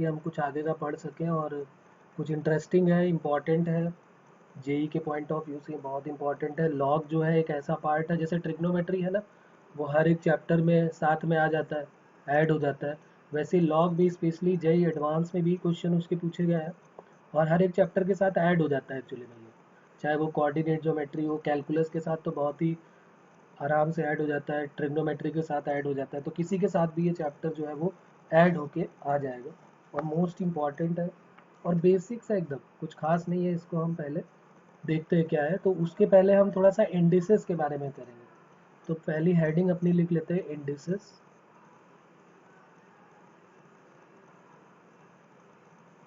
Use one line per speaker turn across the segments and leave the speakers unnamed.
कि हम कुछ आगे का पढ़ सकें और कुछ इंटरेस्टिंग है, इम्पॉर्टेंट है, जेई के पॉइंट ऑफ व्यू से बहुत इंपॉर्टेंट है। लॉग जो है एक ऐसा पार्ट है, जैसे ट्रिग्नोमेट्री है ना, वो हर एक चैप्टर में साथ में आ जाता है, ऐड हो जाता है, वैसे लॉग भी स्पेशली जेई एडवांस में भी क्वेश्चन उसके पूछे गए हैं और हर एक चैप्टर के साथ ऐड हो जाता है एक्चुअली में ये, चाहे वो कोऑर्डिनेट ज्योमेट्री हो, कैलकुलस के साथ तो बहुत ही आराम से ऐड हो जाता है, ट्रिग्नोमेट्री के साथ ऐड हो जाता है, तो किसी के साथ भी ये चैप्टर जो है वो ऐड होके आ जाएगा और मोस्ट इम्पॉर्टेंट है और बेसिक्स है एकदम, कुछ खास नहीं है। इसको हम पहले देखते हैं क्या है, तो उसके पहले हम थोड़ा सा इंडिसेस के बारे में करेंगे। तो पहली हेडिंग अपनी लिख लेते हैं इंडिसेस।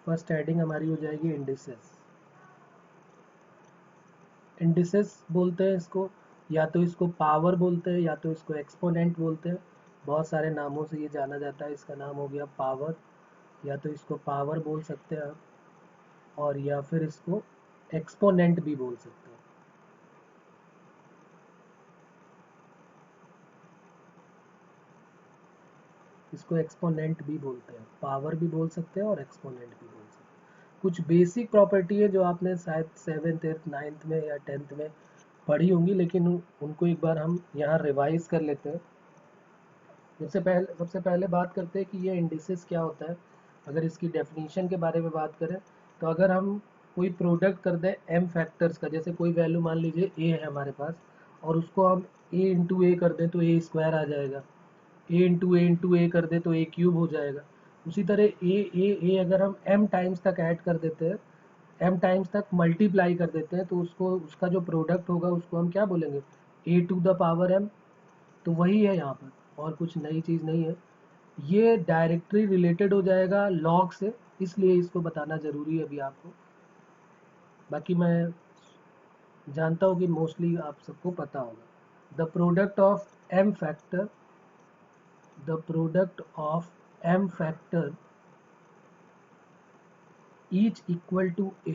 फर्स्ट हेडिंग हमारी हो जाएगी इंडिसेस। इंडिसेस बोलते हैं इसको, या तो इसको पावर बोलते हैं या तो इसको एक्सपोनेंट बोलते हैं, बहुत सारे नामों से ये जाना जाता है। इसका नाम हो गया पावर, या तो इसको पावर बोल सकते हैं आप, और या फिर इसको एक्सपोनेंट भी बोल सकते हैं। इसको एक्सपोनेंट भी बोलते हैं, पावर भी बोल सकते हैं और एक्सपोनेंट भी बोल सकते हैं। कुछ बेसिक प्रॉपर्टी है जो आपने शायद 7th 8th 9th में या 10th में पढ़ी होंगी, लेकिन उनको एक बार हम यहाँ रिवाइज कर लेते हैं। सबसे पहले बात करते हैं कि ये इंडिसेस क्या होता है। अगर इसकी डेफिनेशन के बारे में बात करें, तो अगर हम कोई प्रोडक्ट कर दें एम फैक्टर्स का, जैसे कोई वैल्यू मान लीजिए ए है हमारे पास, और उसको हम ए इंटू ए कर दें तो ए स्क्वायर आ जाएगा, ए इंटू ए कर दे तो ए क्यूब हो जाएगा। उसी तरह ए अगर हम एम टाइम्स तक ऐड कर देते हैं, एम टाइम्स तक मल्टीप्लाई कर देते हैं, तो उसको उसका जो प्रोडक्ट होगा उसको हम क्या बोलेंगे, ए टू द पावर एम। तो वही है यहाँ पर, और कुछ नई चीज़ नहीं है। ये डायरेक्टली रिलेटेड हो जाएगा लॉग से, इसलिए इसको बताना ज़रूरी है अभी आपको। बाकी मैं जानता हूँ कि मोस्टली आप सबको पता होगा। The product of M factor, the product of m factor each equal to a,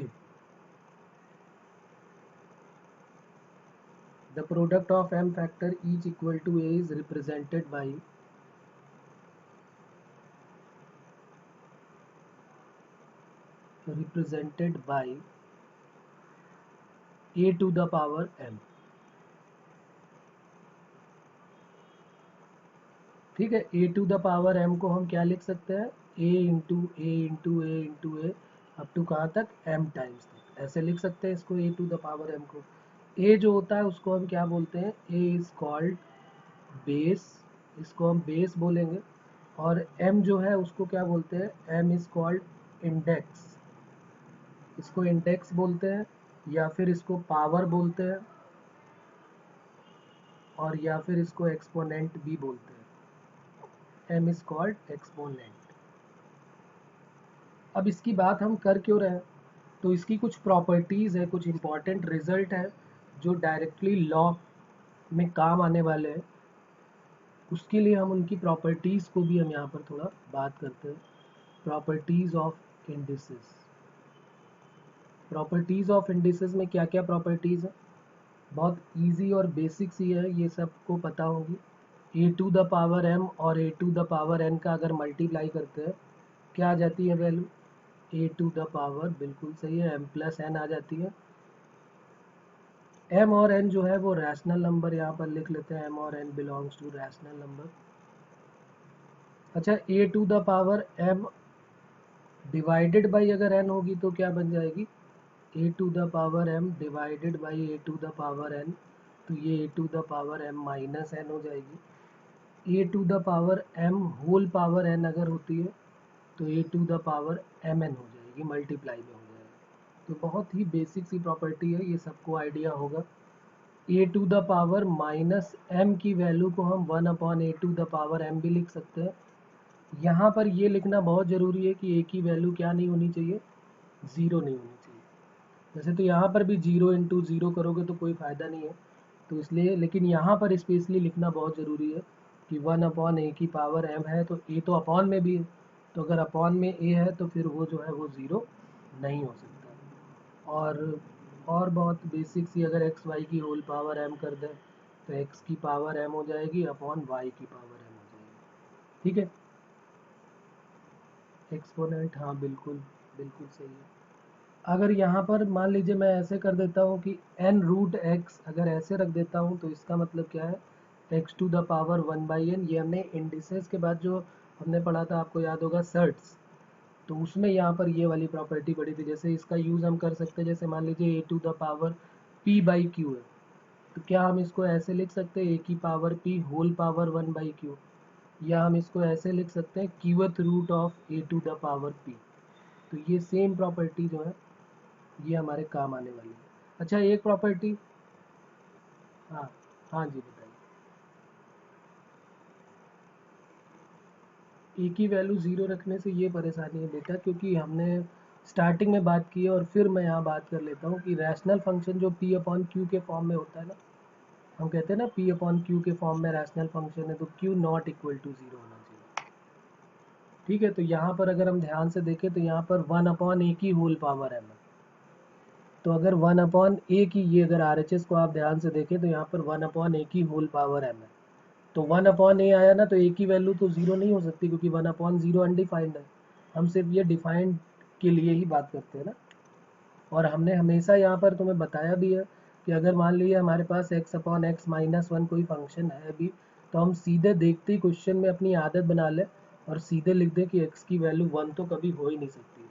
the product of m factor each equal to a is represented by a to the power m। ठीक है, a to the power m को हम क्या लिख सकते हैं, a into A into A into A up to कहाँ तक, m टाइम्स तक, ऐसे लिख सकते हैं इसको a to the power m को। a जो होता है उसको हम क्या बोलते हैं, a इज कॉल्ड बेस, इसको हम बेस बोलेंगे। और m जो है उसको क्या बोलते हैं, m इज कॉल्ड इंडेक्स, इसको इंडेक्स बोलते हैं, या फिर इसको पावर बोलते हैं, और या फिर इसको एक्सपोनेंट भी बोलते हैं। m is called exponent. अब इसकी बात हम कर क्यों रहे हैं, तो इसकी कुछ प्रॉपर्टीज़ है, कुछ इंपॉर्टेंट रिजल्ट है जो डायरेक्टली लॉ में काम आने वाले हैं। उसके लिए हम उनकी प्रॉपर्टीज़ को भी हम यहाँ पर थोड़ा बात करते हैं। Properties of indices. Properties of indices में क्या क्या प्रॉपर्टीज़ है, बहुत इजी और बेसिक सी है, ये सबको पता होगी। A to the power M और A to the power N का अगर मल्टीप्लाई करते हैं, क्या आ जाती है value, A to the power, बिल्कुल सही है, एम प्लस एन आ जाती है। एम और एन जो है वो रैशनल नंबर, यहाँ पर लिख लेते हैं एम और N belongs to rational number. अच्छा, A to the power M divided by अगर एन होगी तो क्या बन जाएगी, A to the power M divided by A to the power N, तो ये A to the power M minus N हो जाएगी। A to the power M whole power N अगर होती है तो ए to the power M N हो जाएगी, मल्टीप्लाई में हो जाएगा। तो बहुत ही बेसिक सी प्रॉपर्टी है, ये सबको आइडिया होगा। A to the power minus M की वैल्यू को हम 1 upon A to the power M भी लिख सकते हैं। यहाँ पर ये लिखना बहुत ज़रूरी है कि ए की वैल्यू क्या नहीं होनी चाहिए, ज़ीरो नहीं होनी चाहिए। वैसे तो यहाँ पर भी 0 इंटू ज़ीरो करोगे तो कोई फ़ायदा नहीं है, तो इसलिए, लेकिन यहाँ पर स्पेशली लिखना बहुत ज़रूरी है कि 1 अपॉन ए की पावर एम है, तो ए तो अपॉन में भी है, तो अगर अपॉन में ए है तो फिर वो जो है वो ज़ीरो नहीं हो सकता। और बहुत बेसिक सी, अगर एक्स वाई की होल पावर एम कर दें तो एक्स की पावर एम हो जाएगी अपॉन वाई की पावर एम हो जाएगी। ठीक है, एक्सपोनेंट, हाँ बिल्कुल, बिल्कुल सही है। अगर यहाँ पर मान लीजिए मैं ऐसे कर देता हूँ कि n रूट एक्स अगर ऐसे रख देता हूँ तो इसका मतलब क्या है, X to the power 1/n। ये हमने इंडिसेस के बाद जो हमने पढ़ा था, आपको याद होगा सर्ट्स, तो उसमें यहाँ पर ये वाली प्रॉपर्टी पड़ी थी। जैसे इसका यूज़ हम कर सकते हैं, जैसे मान लीजिए ए टू द पावर p/q है, तो क्या हम इसको ऐसे लिख सकते हैं, ए की power p whole power 1/q, या हम इसको ऐसे लिख सकते हैं qth root of A to the power p। तो ये सेम प्रॉपर्टी जो है ये हमारे काम आने वाली है। अच्छा एक प्रॉपर्टी, हाँ, हाँ जी बताइए। ए की वैल्यू ज़ीरो रखने से ये परेशानी है बेटा, क्योंकि हमने स्टार्टिंग में बात की है और फिर मैं यहाँ बात कर लेता हूँ कि रैशनल फंक्शन जो पी अपॉन क्यू के फॉर्म में होता है ना, हम कहते हैं ना पी अपॉन क्यू के फॉर्म में रैशनल फंक्शन है, तो Q not equal to zero होना चाहिए। ठीक है, तो यहाँ पर अगर हम ध्यान से देखें तो यहाँ पर वन अपॉन ए की होल पावर है, तो अगर वन अपॉन ए की, ये अगर आर एच एस को आप ध्यान से देखें तो यहाँ पर वन अपॉन ए की होल पावर एम है, तो वन अपॉन ए आया ना, तो ए की वैल्यू तो ज़ीरो नहीं हो सकती, क्योंकि वन अपॉन ज़ीरो अनडिफाइंड है। हम सिर्फ ये डिफाइंड के लिए ही बात करते हैं ना। और हमने हमेशा यहाँ पर तुम्हें बताया भी है कि अगर मान लीजिए हमारे पास X upon X minus one कोई फंक्शन है अभी, तो हम सीधे देखते ही क्वेश्चन में अपनी आदत बना लें और सीधे लिख दें कि एक्स की वैल्यू वन तो कभी हो ही नहीं सकती,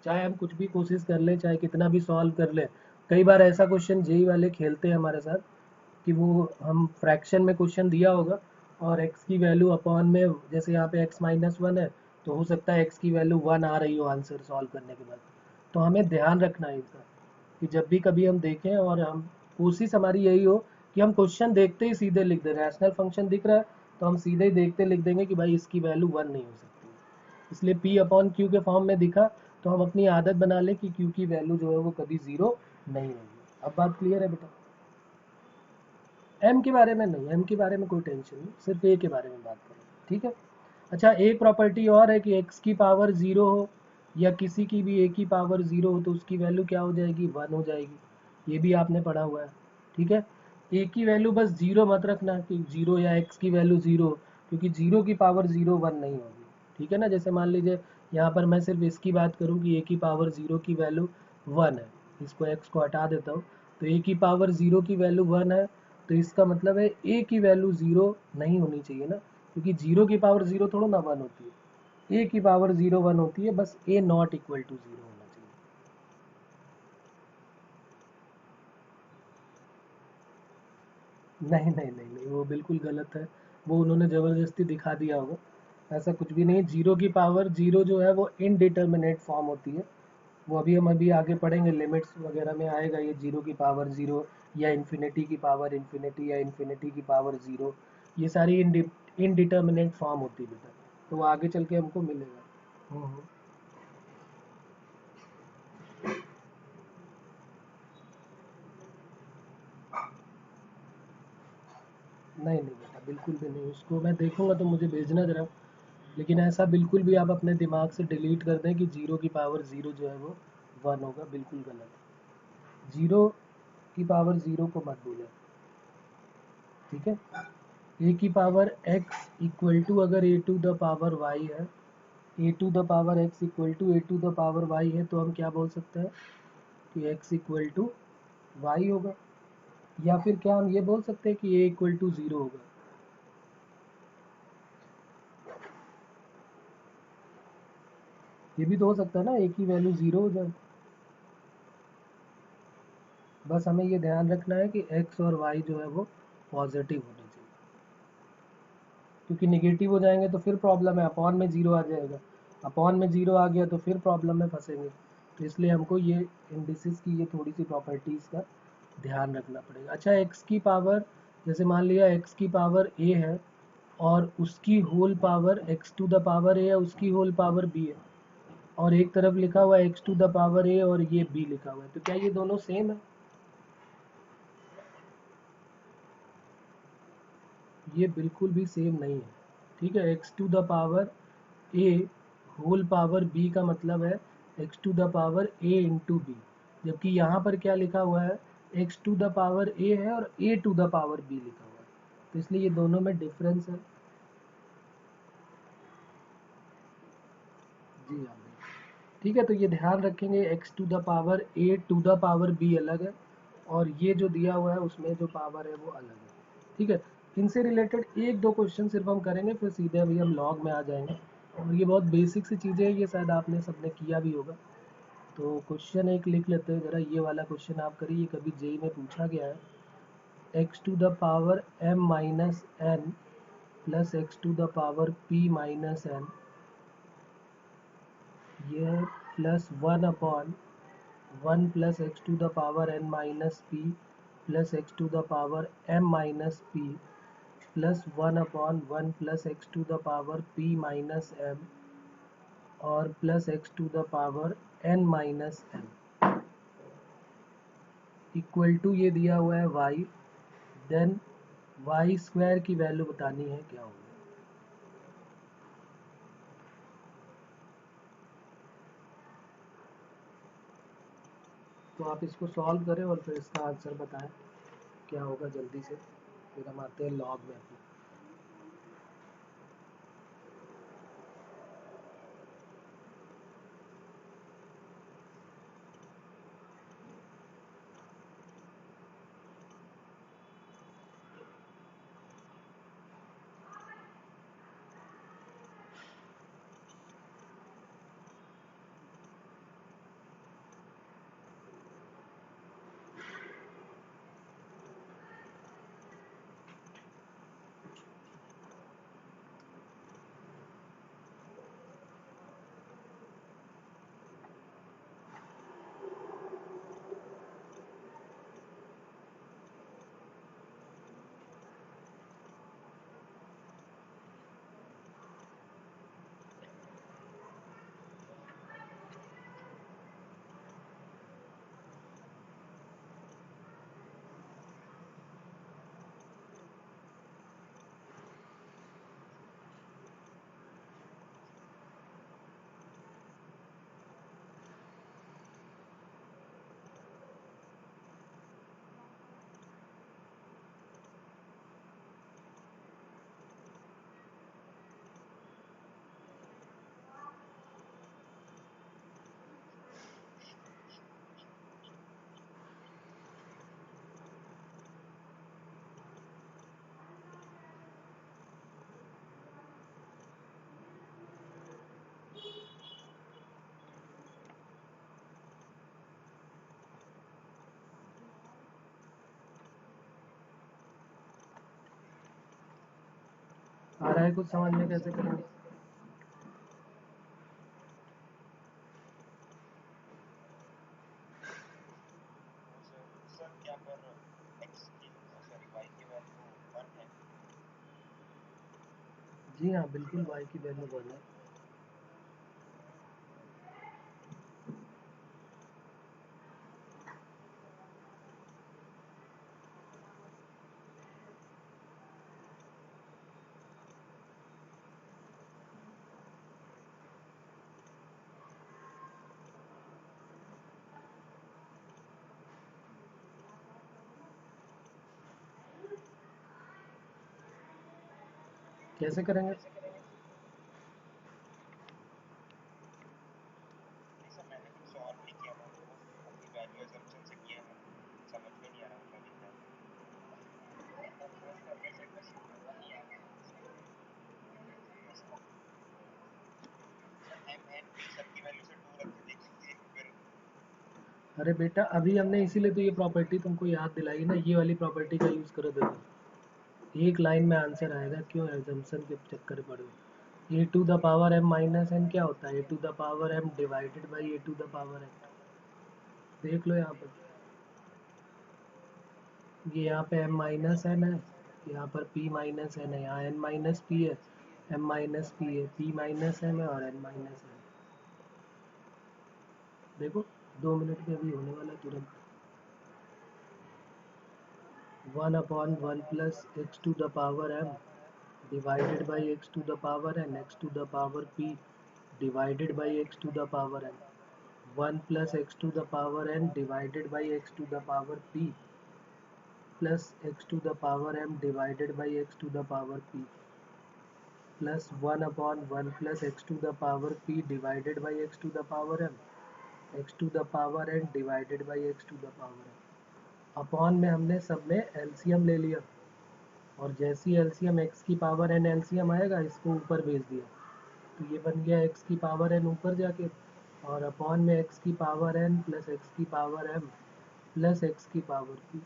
चाहे हम कुछ भी कोशिश कर लें, चाहे कितना भी सॉल्व कर लें। कई बार ऐसा क्वेश्चन जेई वाले खेलते हैं हमारे साथ कि वो हम फ्रैक्शन में क्वेश्चन दिया होगा और x की वैल्यू अपॉन में, जैसे यहाँ पे x माइनस वन है, तो हो सकता है x की वैल्यू वन आ रही हो आंसर सॉल्व करने के बाद। तो हमें ध्यान रखना है इसका कि जब भी कभी हम देखें, और हम कोशिश हमारी यही हो कि हम क्वेश्चन देखते ही सीधे लिख दें, रैशनल फंक्शन दिख रहा है तो हम सीधे ही देखते लिख देंगे कि भाई इसकी वैल्यू वन नहीं हो सकती। इसलिए p अपॉन क्यू के फॉर्म में दिखा तो हम अपनी आदत बना लें कि q की वैल्यू जो है वो कभी ज़ीरो नहीं होगी। अब बात क्लियर है बेटा? m के बारे में नहीं, m के बारे में कोई टेंशन नहीं, सिर्फ a के बारे में बात करें, ठीक है। अच्छा एक प्रॉपर्टी और है कि x की पावर ज़ीरो हो या किसी की भी a की पावर ज़ीरो हो तो उसकी वैल्यू क्या हो जाएगी, वन हो जाएगी। ये भी आपने पढ़ा हुआ है, ठीक है। a की वैल्यू बस ज़ीरो मत रखना कि ज़ीरो या x की वैल्यू ज़ीरो, क्योंकि ज़ीरो की पावर ज़ीरो वन नहीं होगी, ठीक है ना। जैसे मान लीजिए यहाँ पर मैं सिर्फ इसकी बात करूँ कि a की पावर ज़ीरो की वैल्यू वन है, इसको x को हटा देता हूँ, तो a की पावर ज़ीरो की वैल्यू वन है, तो इसका मतलब है a की वैल्यू ज़ीरो नहीं होनी चाहिए ना, क्योंकि जीरो की पावर ज़ीरो थोड़ा ना वन होती है, ए की पावर ज़ीरो वन होती है, बस ए नॉट इक्वल टू ज़ीरो होना चाहिए। नहीं नहीं नहीं नहीं, वो बिल्कुल गलत है, वो उन्होंने ज़बरदस्ती दिखा दिया होगा, ऐसा कुछ भी नहीं। जीरो की पावर ज़ीरो जो है वो इनडिटर्मिनेट फॉर्म होती है, वो अभी हम अभी आगे पढ़ेंगे, लिमिट्स वगैरह में आएगा ये जीरो की पावर ज़ीरो या इन्फिनिटी की पावर इन्फिनिटी या इन्फिनिटी की पावर ज़ीरो, ये सारी इनडिटर्मिनेट फॉर्म होती है बेटा, तो वो आगे चल के हमको मिलेगा। हम्म। नहीं नहीं बेटा, बिल्कुल भी नहीं, उसको मैं देखूंगा तो मुझे भेजना ज़रा, लेकिन ऐसा बिल्कुल भी आप अपने दिमाग से डिलीट कर दें कि जीरो की पावर ज़ीरो जो है वो वन होगा, बिल्कुल गलत है। जीरो की पावर ज़ीरो को मत भूलें, ठीक है। ए की पावर एक्स इक्वल टू, अगर A to the power Y है, A to the power x equal to A to the power Y है, तो हम क्या बोल सकते हैं कि एक्स इक्वल टू वाई होगा, या फिर क्या हम ये बोल सकते हैं कि ए इक्वल टू ज़ीरो होगा। ये भी तो हो सकता है ना, ए की वैल्यू ज़ीरो हो जाए। बस हमें ये ध्यान रखना है कि एक्स और वाई जो है वो पॉजिटिव होने चाहिए, क्योंकि निगेटिव हो जाएंगे तो फिर प्रॉब्लम है, अपॉन में ज़ीरो आ जाएगा, अपॉन में ज़ीरो आ गया तो फिर प्रॉब्लम में फंसेंगे। तो इसलिए हमको ये इंडिसेस की ये थोड़ी सी प्रॉपर्टीज़ का ध्यान रखना पड़ेगा। अच्छा एक्स की पावर, जैसे मान लिया एक्स की पावर ए है और उसकी whole power X to the power A है, उसकी होल पावर बी है, और एक तरफ लिखा हुआ है एक्स टू द पावर ए और ये बी लिखा हुआ है, तो क्या ये दोनों सेम है? ये बिल्कुल भी सेम नहीं है, ठीक है। X to the power A whole power B का मतलब है X to the power A into B, जबकि यहाँ पर क्या लिखा हुआ है, X to the power A है और A to the power B लिखा हुआ है, तो इसलिए ये दोनों में डिफरेंस है। जी हाँ ठीक है, तो ये ध्यान रखेंगे x to the power a to the power b अलग है और ये जो दिया हुआ है उसमें जो पावर है वो अलग है। ठीक है, इनसे रिलेटेड एक दो क्वेश्चन सिर्फ हम करेंगे, फिर सीधे अभी हम लॉग में आ जाएंगे। और ये बहुत बेसिक सी चीज़ें हैं, ये शायद आपने सबने किया भी होगा। तो क्वेश्चन एक लिख लेते हैं ज़रा, ये वाला क्वेश्चन आप करिए, कभी जेई में पूछा गया है। x to the power m minus n plus x to the power p minus n, ये plus 1 plus x to the power n minus P plus x to the power m minus P plus 1 plus x to the power p minus m और plus x to the power n minus m equal to ये दिया हुआ है y। Then y square की value बतानी है क्या होगी। तो आप इसको सॉल्व करें और फिर इसका आंसर बताएं क्या होगा जल्दी से, फिर हम आते हैं लॉग में अपने। आ रहा है कुछ समझ में कैसे करेंगे। जी हाँ बिल्कुल, y की वैल्यू 1 है। कैसे करेंगे। अरे बेटा, अभी हमने इसीलिए तो ये प्रॉपर्टी तुमको याद दिलाई ना, ये वाली प्रॉपर्टी का यूज़ करो। देखो एक लाइन में आंसर आएगा, क्यों एजम्पशन के चक्कर में पड़े हो। A to the power M minus N क्या होता है, A to the power M divided by A to the power N. देख लो यहाँ पर, ये यहाँ पे m माइनस एन है, यहाँ पर p माइनस एन है, यहाँ n माइनस पी है, m माइनस पी है, p माइनस m है और n माइनस m। देखो 2 मिनट में अभी होने वाला तुरंत। 1/1 plus x to the power m divided by x to the power n, X to the power p divided by x to the power n, 1 plus x to the power n divided by x to the power p plus x to the power m divided by x to the power p। Plus 1/1 plus x to the power p divided by x to the power m, X to the power n divided by x to the power m। Upon में हमने सब में LCM ले लिया, और जैसी LCM X की power n LCM आएगा इसको ऊपर भेज दिया, तो ये बन गया एक्स की पावर n ऊपर जाके, और अपॉन में एक्स की पावर n प्लस एक्स की पावर m प्लस एक्स की पावर p।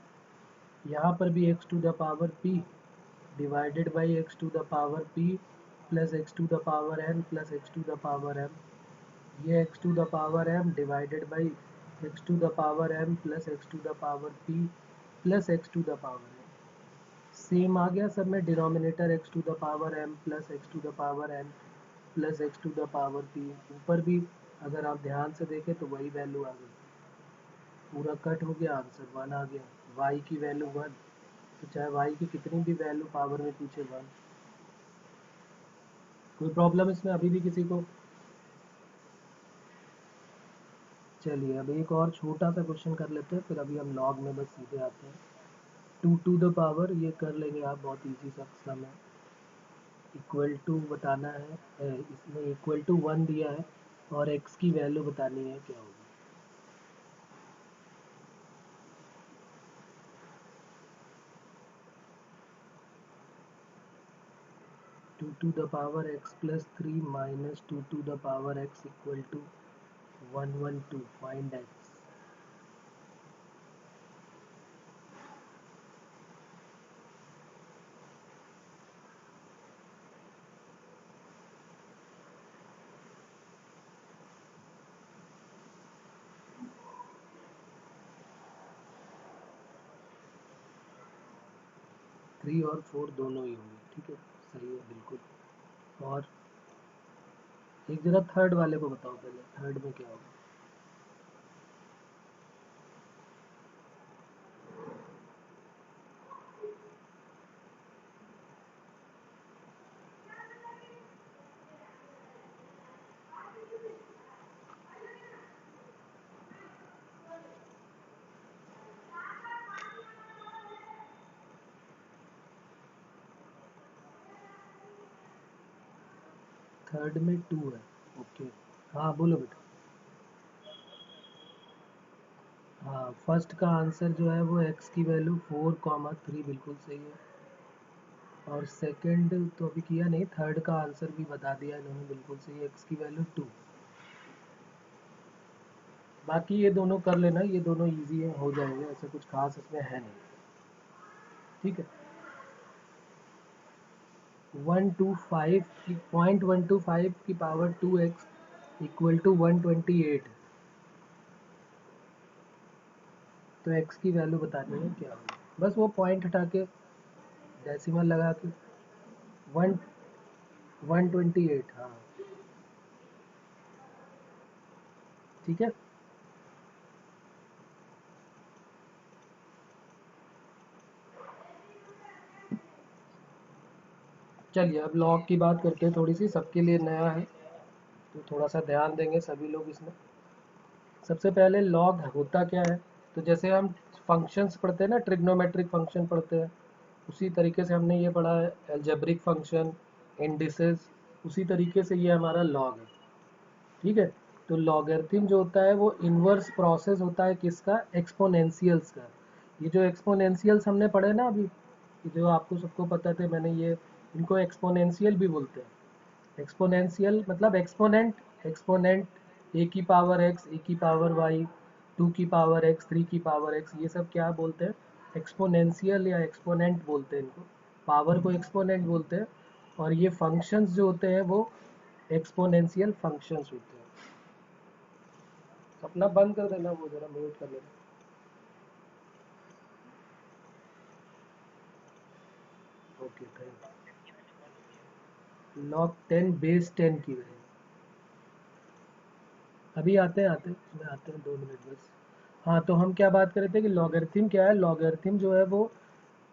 यहाँ पर भी x to the power p divided by x to the power p plus x to the power n plus x to the power m। ये x to the power m divided by x to the power m plus x to the power p plus x to the power m। Same आ गया सब में denominator x to the power m plus x to the power n plus x to the power p। ऊपर भी अगर आप ध्यान से देखें तो वही वैल्यू आ गई, पूरा कट हो गया, आंसर 1 आ गया। y की वैल्यू 1, तो चाहे y की कितनी भी वैल्यू पावर में पूछे 1। कोई प्रॉब्लम इसमें अभी भी किसी को? चलिए अब एक और छोटा सा क्वेश्चन कर लेते हैं, फिर अभी हम लॉग में बस सीधे आते हैं। 2 टू द पावर, ये कर लेंगे आप, बहुत इजी सा सम है। इक्वल टू बताना है, इसमें इक्वल टू 1 दिया है और x की वैल्यू बतानी है क्या होगी। 2 to the power x plus 3 minus 2 to the power x equal to 112. Find x. 3 और 4 दोनों ही होंगे, ठीक है, सही है बिल्कुल। और एक जरा थर्ड वाले को बताओ पहले, थर्ड में क्या होगा। थर्ड में 2 है, ओके। हाँ बोलो बेटा। हाँ, फर्स्ट का आंसर जो है वो x की वैल्यू 4,3 बिल्कुल सही है। और सेकंड तो अभी किया नहीं, थर्ड का आंसर भी बता दिया इन्होंने, बिल्कुल सही, x की वैल्यू 2। बाकी ये दोनों कर लेना, ये दोनों इजी है, हो जाएंगे, ऐसा कुछ खास इसमें है नहीं, ठीक है। 125 की 0.125 की पावर 2x इक्वल टू 128, तो x की वैल्यू बतानी है क्या होगी। बस वो पॉइंट हटा के डेसिमल लगा के 128, हाँ ठीक है। चलिए अब लॉग की बात करते हैं, थोड़ी सी सबके लिए नया है तो थोड़ा सा ध्यान देंगे सभी लोग इसमें। सबसे पहले लॉग होता क्या है, तो जैसे हम फंक्शंस पढ़ते हैं ना, ट्रिग्नोमेट्रिक फंक्शन पढ़ते हैं, उसी तरीके से हमने ये पढ़ा है, एल्जेब्रिक फंक्शन, इंडिसेस, उसी तरीके से ये हमारा लॉग है, ठीक है। तो लॉगरिथम जो होता है वो इन्वर्स प्रोसेस होता है किसका, एक्सपोनेंशियल्स का। ये जो एक्सपोनेंशियल्स हमने पढ़े ना अभी, ये जो आपको सबको पता थे, मैंने ये इनको एक्सपोनेंशियल भी बोलते हैं। एक्सपोनेंशियल मतलब एक्सपोनेंट, एक्सपोनेंट ए की पावर एक्स, ए की पावर वाई, 2 की पावर एक्स, 3 की पावर एक्स, ये सब क्या बोलते हैं, एक्सपोनेंशियल या एक्सपोनेंट बोलते हैं इनको, पावर को एक्सपोनेंट बोलते हैं। और ये फंक्शंस जो होते हैं वो एक्सपोनेंशियल फंक्शंस होते हैं। अपना बंद कर देना, वो जरा म्यूट कर लेना। Okay thank you. Log 10 base 10 की वैल्यू, अभी आते हैं उसमें आते हैं, 2 मिनट बस। हाँ तो हम क्या बात कर रहे थे कि लॉगरिथम क्या है, लॉगरिथम जो है वो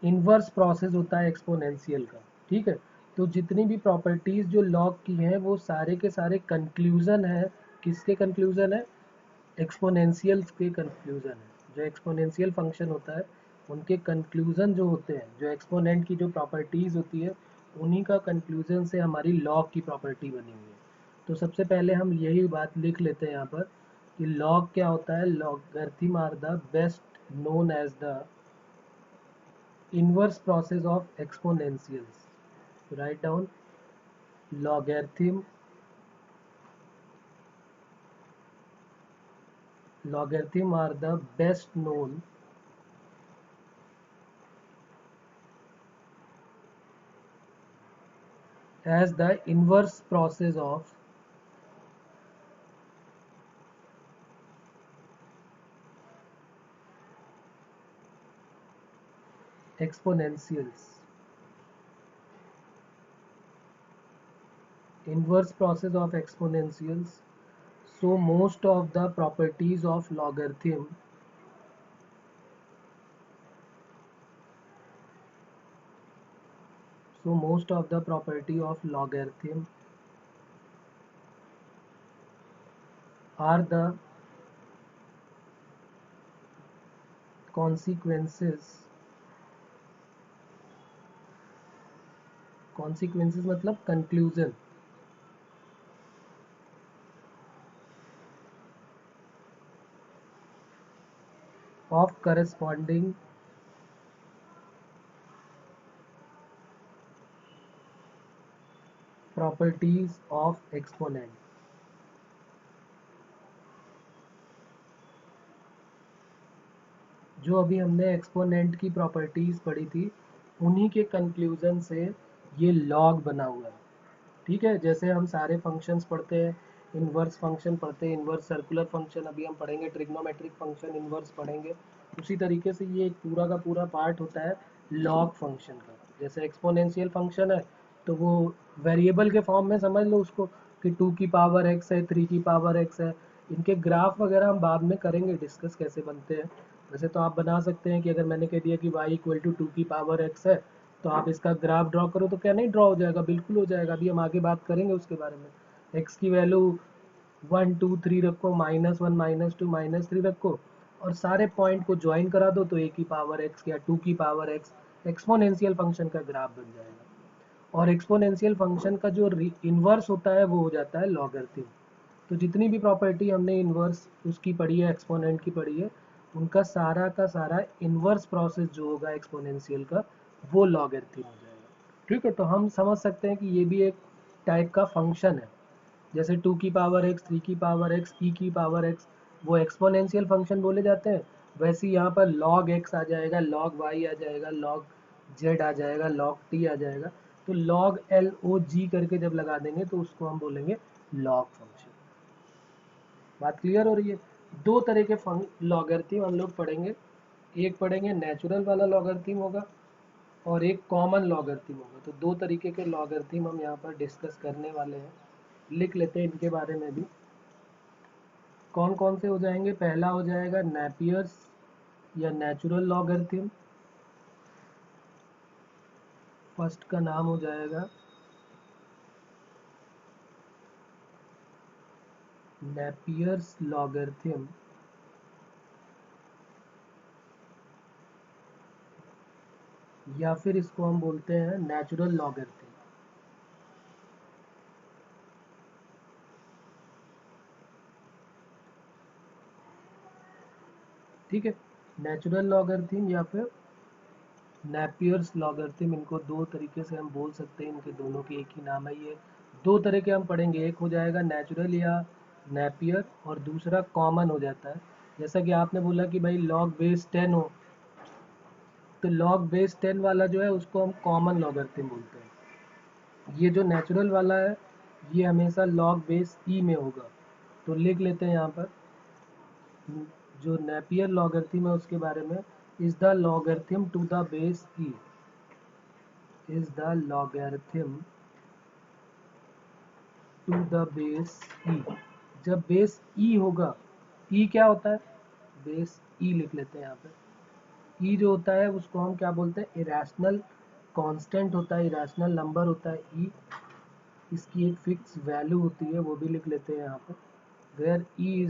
इन्वर्स प्रोसेस होता है एक्सपोनेंशियल का, ठीक है। तो जितनी भी प्रॉपर्टीज जो लॉग की हैं वो सारे के सारे कंक्लूजन है, किसके कंक्लूजन है, एक्सपोनेंशियल्स के कंक्लूजन है। जो एक्सपोनेंशियल फंक्शन होता है उनके कंक्लूजन जो होते हैं, जो एक्सपोनेंट की जो प्रॉपर्टीज होती है उन्हीं का कंक्लूजन से हमारी लॉग की प्रॉपर्टी बनी हुई है। तो सबसे पहले हम यही बात लिख लेते हैं यहाँ पर कि लॉग क्या होता है। Logarithm are the best known as the inverse process of exponentials. Write down logarithm logarithm are the best known as the inverse process of exponentials. Inverse process of exponentials. So most of the properties of logarithm so most of the property of logarithm are the consequences consequences मतलब conclusion of corresponding properties of exponent। जो अभी हमने exponent की properties पढ़ी थी उन्हीं के conclusion से ये लॉग बना हुआ है। ठीक है, जैसे हम सारे फंक्शंस पढ़ते हैं, इनवर्स फंक्शन पढ़ते हैं, इनवर्स सर्कुलर फंक्शन अभी हम पढ़ेंगे, ट्रिग्नोमेट्रिक फंक्शन इनवर्स पढ़ेंगे, उसी तरीके से ये एक पूरा का पूरा पार्ट होता है लॉग फंक्शन का। जैसे एक्सपोनेंशियल फंक्शन है तो वो वेरिएबल के फॉर्म में समझ लो उसको कि 2 की पावर x है, 3 की पावर x है। इनके ग्राफ वगैरह हम बाद में करेंगे डिस्कस कैसे बनते हैं। वैसे तो आप बना सकते हैं कि अगर मैंने कह दिया कि y इक्वल टू 2 की पावर x है तो आप इसका ग्राफ ड्रॉ करो, तो क्या नहीं ड्रॉ हो जाएगा? बिल्कुल हो जाएगा। अभी हम आगे बात करेंगे उसके बारे में। x की वैल्यू 1 2 3 रखो, -1 -2 -3 रखो और सारे पॉइंट को ज्वाइन करा दो तो a की पावर x या 2 की पावर x एक्सपोनेंशियल फंक्शन का ग्राफ बन जाएगा। और एक्सपोनेंशियल फंक्शन का जो इन्वर्स होता है वो हो जाता है लॉगरिथम। तो जितनी भी प्रॉपर्टी हमने इन्वर्स उसकी पढ़ी है, एक्सपोनेंट की पढ़ी है, उनका सारा का सारा इन्वर्स प्रोसेस जो होगा एक्सपोनेंशियल का वो लॉगरिथम हो जाएगा। ठीक है, तो हम समझ सकते हैं कि ये भी एक टाइप का फंक्शन है। जैसे 2 की पावर x, 3 की पावर x, e की पावर x वो एक्सपोनेंशियल फंक्शन बोले जाते हैं। वैसे यहाँ पर log x आ जाएगा, log y आ जाएगा, log z आ जाएगा, log t आ जाएगा। तो log l o g करके जब लगा देंगे तो उसको हम बोलेंगे log फंक्शन। बात क्लियर हो रही है? दो तरह के लॉगरिथम हम लोग पढ़ेंगे। एक पढ़ेंगे नेचुरल वाला लॉगरिथम होगा और एक कॉमन लॉगरिथम होगा। तो दो तरीके के लॉगरिथम हम यहाँ पर डिस्कस करने वाले हैं। लिख लेते हैं इनके बारे में भी। कौन कौन से हो जाएंगे? पहला हो जाएगा नेपियर्स या नेचुरल लॉगरिथम। फर्स्ट का नाम हो जाएगा नेपियर्स लॉगरिथम या फिर इसको हम बोलते हैं नेचुरल लॉगरिथम। ठीक है, नेचुरल लॉगरिथम या फिर नेपियर्स लॉगरिथम, इनको दो तरीके से हम बोल सकते हैं। इनके दोनों के एक ही नाम है। ये दो तरह के हम पढ़ेंगे, एक हो जाएगा नेचुरल या नेपियर और दूसरा कॉमन हो जाता है। जैसा कि आपने बोला कि भाई log बेस 10 हो तो log बेस 10 वाला जो है उसको हम कॉमन लॉगरिथम बोलते हैं। ये जो नेचुरल वाला है ये हमेशा log बेस ई में होगा। तो लिख लेते हैं यहाँ पर जो नेपियर लॉगरिथम है उसके बारे में, is the logarithm to the base E, is the logarithm to the base E. जब बेस ई होगा, ई क्या होता है? बेस ई लिख लेते हैं यहाँ पे। ई जो होता है उसको हम क्या बोलते हैं? इरेशनल कांस्टेंट होता है, इरेशनल नंबर होता है ई। इसकी एक फिक्स वैल्यू होती है, वो भी लिख लेते हैं यहाँ पे। Where E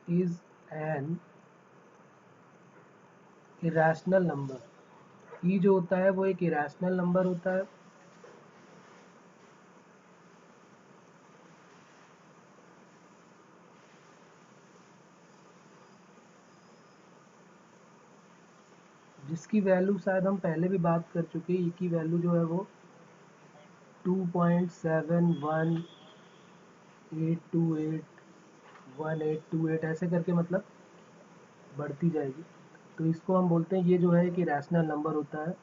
is an irrational number. E जो होता है वो एक इरेशनल नंबर होता है। जिसकी वैल्यू शायद हम पहले भी बात कर चुके हैं। ई की वैल्यू जो है वो 2.71828 ऐसे करके मतलब बढ़ती जाएगी। तो इसको हम बोलते हैं, ये जो है एक इरेशनल नंबर होता है।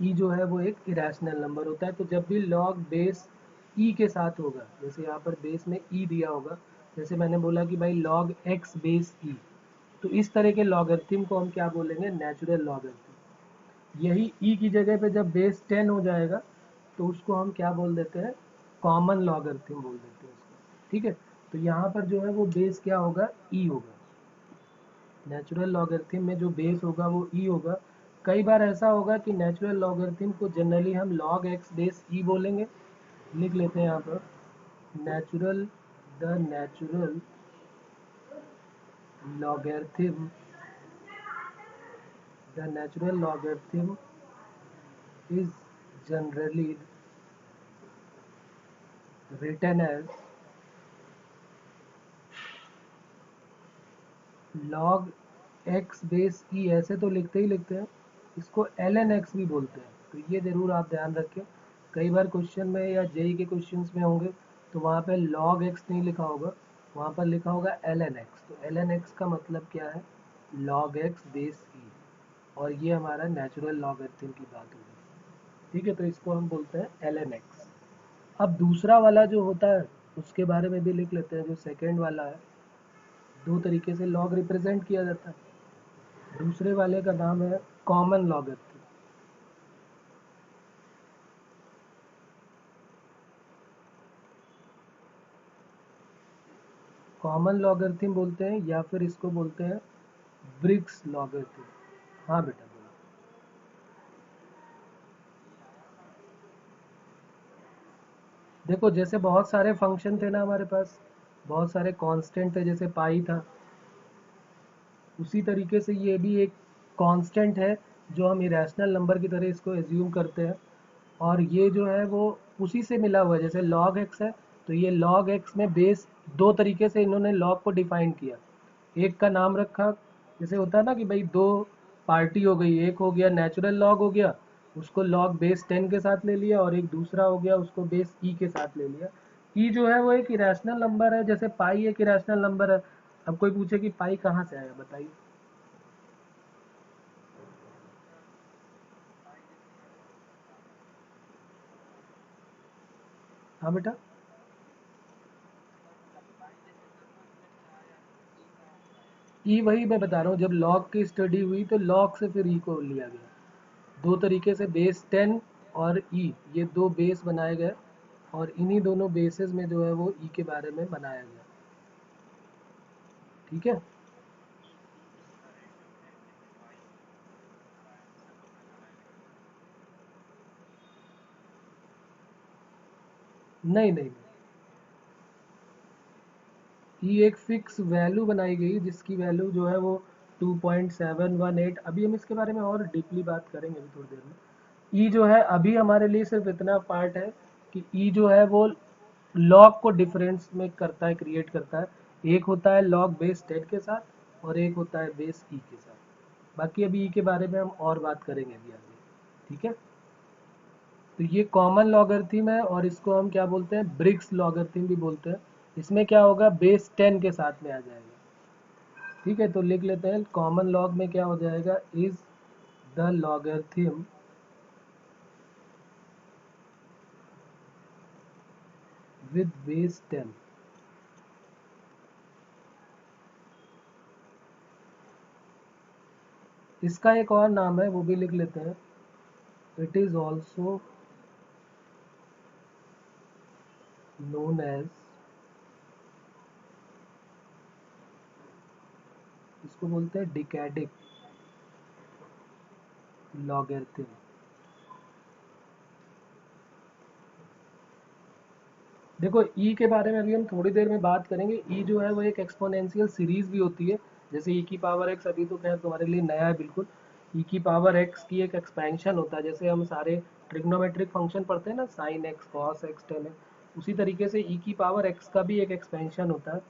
ई जो है वो एक इरेशनल नंबर होता है। तो जब भी लॉग बेस ई के साथ होगा, जैसे यहाँ पर बेस में ई दिया होगा, जैसे मैंने बोला कि भाई लॉग एक्स बेस ई, तो इस तरह के लॉगरिथम को हम क्या बोलेंगे? Natural logarithm. यही ई की जगह पे जब बेस 10 हो जाएगा तो उसको हम क्या बोल देते हैं? कॉमन लॉगरिथम बोल देते हैं उसको। ठीक है, तो यहाँ पर जो है वो बेस क्या होगा? ई होगा। नेचुरल लॉगरिथम में जो बेस होगा वो ई होगा। कई बार ऐसा होगा कि नेचुरल लॉगरिथम को जनरली हम लॉग एक्स बेस ई बोलेंगे। लिख लेते हैं यहाँ पर, natural the natural logarithm the natural logarithm is generally written as log x base E. ऐसे तो लिखते ही लिखते हैं, इसको ln x भी बोलते हैं। तो ये ज़रूर आप ध्यान रखें। कई बार क्वेश्चन में या जेई के क्वेश्चंस में होंगे तो वहाँ पे log x नहीं लिखा होगा, वहाँ पर लिखा होगा ln x। तो ln x का मतलब क्या है? log x बेस ई। और ये हमारा नेचुरल लॉगरिथम की बात होगी। ठीक है, तो इसको हम बोलते हैं ln x। अब दूसरा वाला जो होता है उसके बारे में भी लिख लेते हैं। जो सेकेंड वाला है, दो तरीके से लॉग रिप्रेजेंट किया जाता है। दूसरे वाले का नाम है कॉमन लॉगरिथम। कॉमन लॉगरिथम बोलते हैं या फिर इसको बोलते हैं ब्रिग्स लॉगरिथम। हाँ बेटा बोलो। देखो, जैसे बहुत सारे फंक्शन थे ना हमारे पास, बहुत सारे कांस्टेंट थे, जैसे पाई था, उसी तरीके से ये भी एक कांस्टेंट है जो हम इरेशनल नंबर की तरह इसको एज्यूम करते हैं। और ये जो है वो उसी से मिला हुआ है। जैसे log x है, तो ये log x में बेस दो तरीके से इन्होंने log को डिफाइन किया। एक का नाम रखा, जैसे होता है ना कि भाई दो पार्टी हो गई, एक हो गया नेचुरल लॉग हो गया, उसको log बेस 10 के साथ ले लिया, और एक दूसरा हो गया उसको बेस ई के साथ ले लिया। ई जो है वो एक इरेशनल नंबर है, जैसे पाई एक इरेशनल नंबर है। अब कोई पूछे कि पाई कहाँ से आया, बताइए। हाँ बेटा, ई वही मैं बता रहा हूँ, जब लॉग की स्टडी हुई तो लॉग से फिर ई को लिया गया। दो तरीके से बेस 10 और ई, ये दो बेस बनाए गए, और इन्हीं दोनों बेसिस में जो है वो ई के बारे में बनाया गया। ठीक है, नहीं नहीं नहीं, ई एक फिक्स वैल्यू बनाई गई जिसकी वैल्यू जो है वो 2.718। अभी हम इसके बारे में और डीपली बात करेंगे अभी थोड़ी देर में। ई जो है अभी हमारे लिए सिर्फ इतना पार्ट है कि ई जो है वो लॉग को डिफरेंस में करता है, क्रिएट करता है। एक होता है लॉग बेस 10 के साथ और एक होता है बेस ई के साथ। बाकी अभी ई के बारे में हम और बात करेंगे अभी आगे। ठीक है, तो ये कॉमन लॉगरिथम है और इसको हम क्या बोलते हैं? ब्रिग्स लॉगरिथम भी बोलते हैं। इसमें क्या होगा? बेस 10 के साथ में आ जाएगा। ठीक है, तो लिख लेते हैं, कॉमन लॉग में क्या हो जाएगा? Is the logarithm with base 10। इसका एक और नाम है, वो भी लिख लेते हैं। It is also known as, इसको बोलते हैं डिकैडिक लॉगरिथम। देखो, ई के बारे में अभी हम थोड़ी देर में बात करेंगे। ई जो है वो एक एक्सपोनेंशियल सीरीज भी होती है, जैसे ई की पावर एक्स अभी तो खैर तुम्हारे लिए नया है बिल्कुल। ई की पावर एक्स की एक एक्सपेंशन होता है, जैसे हम सारे ट्रिग्नोमेट्रिक फंक्शन पढ़ते हैं ना, sine x, cos x, ten x, उसी तरीके से ई की पावर एक्स का भी एक एक्सपेंशन होता है।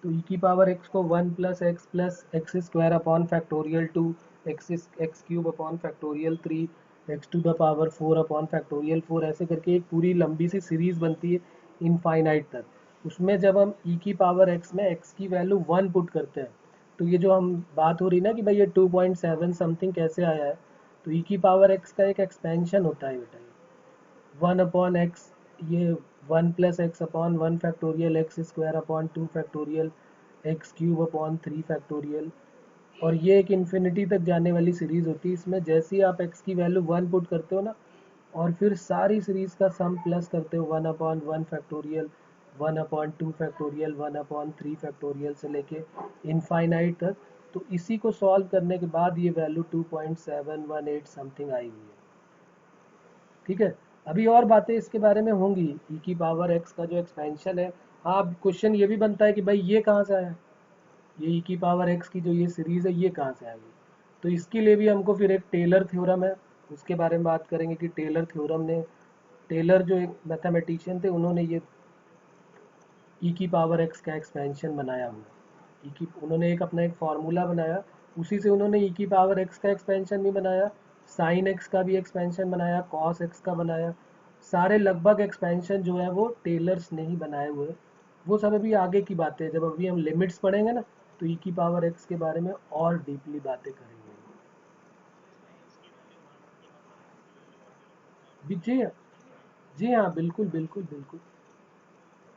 तो ई की पावर एक्स को 1 + x square upon factorial 2, x cube upon factorial 3, x to the power 4 upon factorial 4, ऐसे करके एक पूरी लंबी सी सीरीज बनती है इनफाइनाइट तक। उसमें जब हम ई की पावर एक्स में एक्स की वैल्यू 1 पुट करते हैं, तो ये जो हम बात हो रही ना कि भाई ये 2.7 समथिंग कैसे आया है, तो ई की पावर एक्स का एक एक्सपेंशन होता है बेटा, ये 1/x, ये 1 + x upon 1 factorial x square upon 2 factorial x cube upon 3 factorial. और ये एक इन्फिनिटी तक जाने वाली सीरीज होती है। इसमें जैसे ही आप x की वैल्यू 1 पुट करते हो ना, और फिर सारी सीरीज का सम प्लस करते हो 1/1 फैक्टोरियल, 1/2 फैक्टोरियल, 1/3 फैक्टोरियल से लेके इनफाइनाइट तक, तो इसी को सॉल्व करने के बाद ये वैल्यू 2.718 समथिंग आई हुई है। ठीक है, अभी और बातें इसके बारे में होंगी, ई की पावर एक्स का जो एक्सपेंशन है। हाँ, अब क्वेश्चन ये भी बनता है कि भाई ये कहाँ से आया, ये ई की पावर एक्स की जो ये सीरीज है ये कहाँ से आ गई। तो इसके लिए भी हमको फिर एक टेलर थ्योरम है, उसके बारे में बात करेंगे कि टेलर थ्योरम ने, टेलर जो एक मैथमेटिशियन थे, उन्होंने ये ई की पावर एक्स का एक्सपेंशन बनाया हुआ। उन्होंने एक अपना एक फार्मूला बनाया, उसी से उन्होंने ई की पावर एक्स का एक्सपेंशन भी बनाया, साइन एक्स का भी एक्सपेंशन बनाया, कॉस एक्स का बनाया। सारे लगभग एक्सपेंशन जो है वो टेलर्स ने ही बनाए हुए हैं। वो सब अभी आगे की बातें हैं, जब अभी हम लिमिट्स पढ़ेंगे ना, तो ई की पावर एक्स के बारे में और डीपली बातें करेंगे। जी हाँ, जी हाँ, बिल्कुल बिल्कुल बिल्कुल।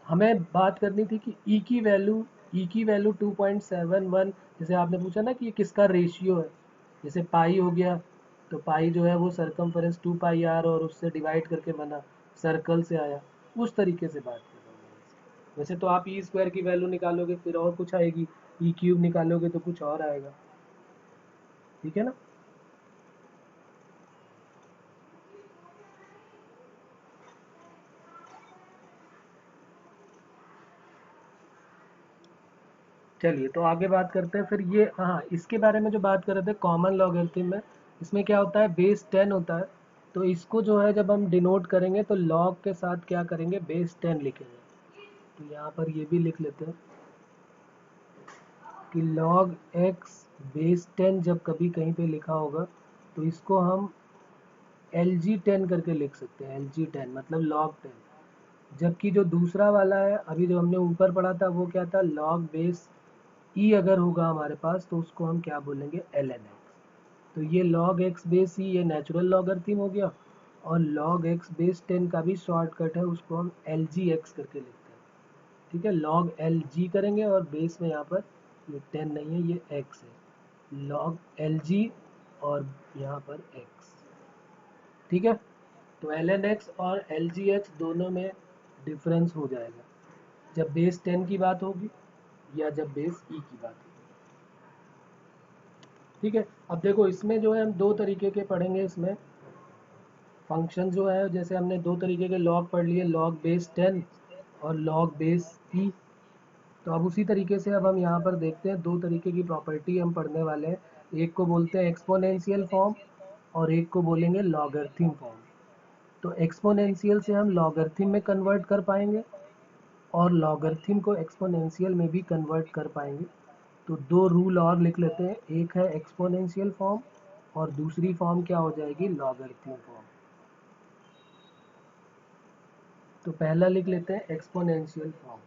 हमें बात करनी थी कि ई की वैल्यू 2.71, जैसे आपने पूछा ना कि ये किसका रेशियो है, जैसे पाई हो गया, तो पाई जो है वो सरकमफेरेंस 2 पाई आर और उससे डिवाइड करके बना, सर्कल से आया, उस तरीके से बात कर रहा हूँ मैं। वैसे तो आप ई स्क्वायर की वैल्यू निकालोगे फिर और कुछ आएगी, ई क्यूब निकालोगे तो कुछ और आएगा। ठीक है ना। चलिए तो आगे बात करते हैं फिर। ये हाँ, इसके बारे में जो बात कर रहे थे कॉमन लॉगरिथम में, इसमें क्या होता है, बेस 10 होता है। तो इसको जो है जब हम डिनोट करेंगे तो लॉग के साथ क्या करेंगे, बेस 10 लिखेंगे। तो यहाँ पर ये भी लिख लेते हैं कि लॉग एक्स बेस 10 जब कभी कहीं पे लिखा होगा, तो इसको हम एल जी 10 करके लिख सकते हैं, एल जी 10 मतलब लॉग 10। जबकि जो दूसरा वाला है अभी जो हमने ऊपर पढ़ा था वो क्या था, लॉग बेस ई अगर होगा हमारे पास तो उसको हम क्या बोलेंगे, एल एन एक्स। तो ये लॉग एक्स बेस ई ये नेचुरल लॉगरिथम हो गया, और लॉग एक्स बेस 10 का भी शॉर्टकट है, उसको हम एल जी एक्स करके लिखते हैं। ठीक है, लॉग एल जी करेंगे और बेस में यहाँ पर ये 10 नहीं है, ये एक्स है, लॉग एल जी और यहाँ पर एक्स। ठीक है, तो एल एन एक्स और एल जी एक्स दोनों में डिफरेंस हो जाएगा जब बेस 10 की बात होगी या जब बेस ई की बात होगी। ठीक है, अब देखो इसमें जो है हम दो तरीके के पढ़ेंगे इसमें फंक्शन जो है, जैसे हमने दो तरीके के लॉग पढ़ लिए, लॉग बेस 10 और लॉग बेस ई। तो अब उसी तरीके से अब हम यहाँ पर देखते हैं दो तरीके की प्रॉपर्टी हम पढ़ने वाले हैं। एक को बोलते हैं एक्सपोनेंशियल फॉर्म और एक को बोलेंगे लॉगरिथम फॉर्म। तो एक्सपोनेंशियल से हम लॉगरिथम में कन्वर्ट कर पाएंगे और लॉगरिथम को एक्सपोनेंशियल में भी कन्वर्ट कर पाएंगे। तो दो रूल और लिख लेते हैं, एक है एक्सपोनेंशियल फॉर्म और दूसरी फॉर्म क्या हो जाएगी, लॉगरिथम फॉर्म। तो पहला लिख लेते हैं एक्सपोनेंशियल फॉर्म,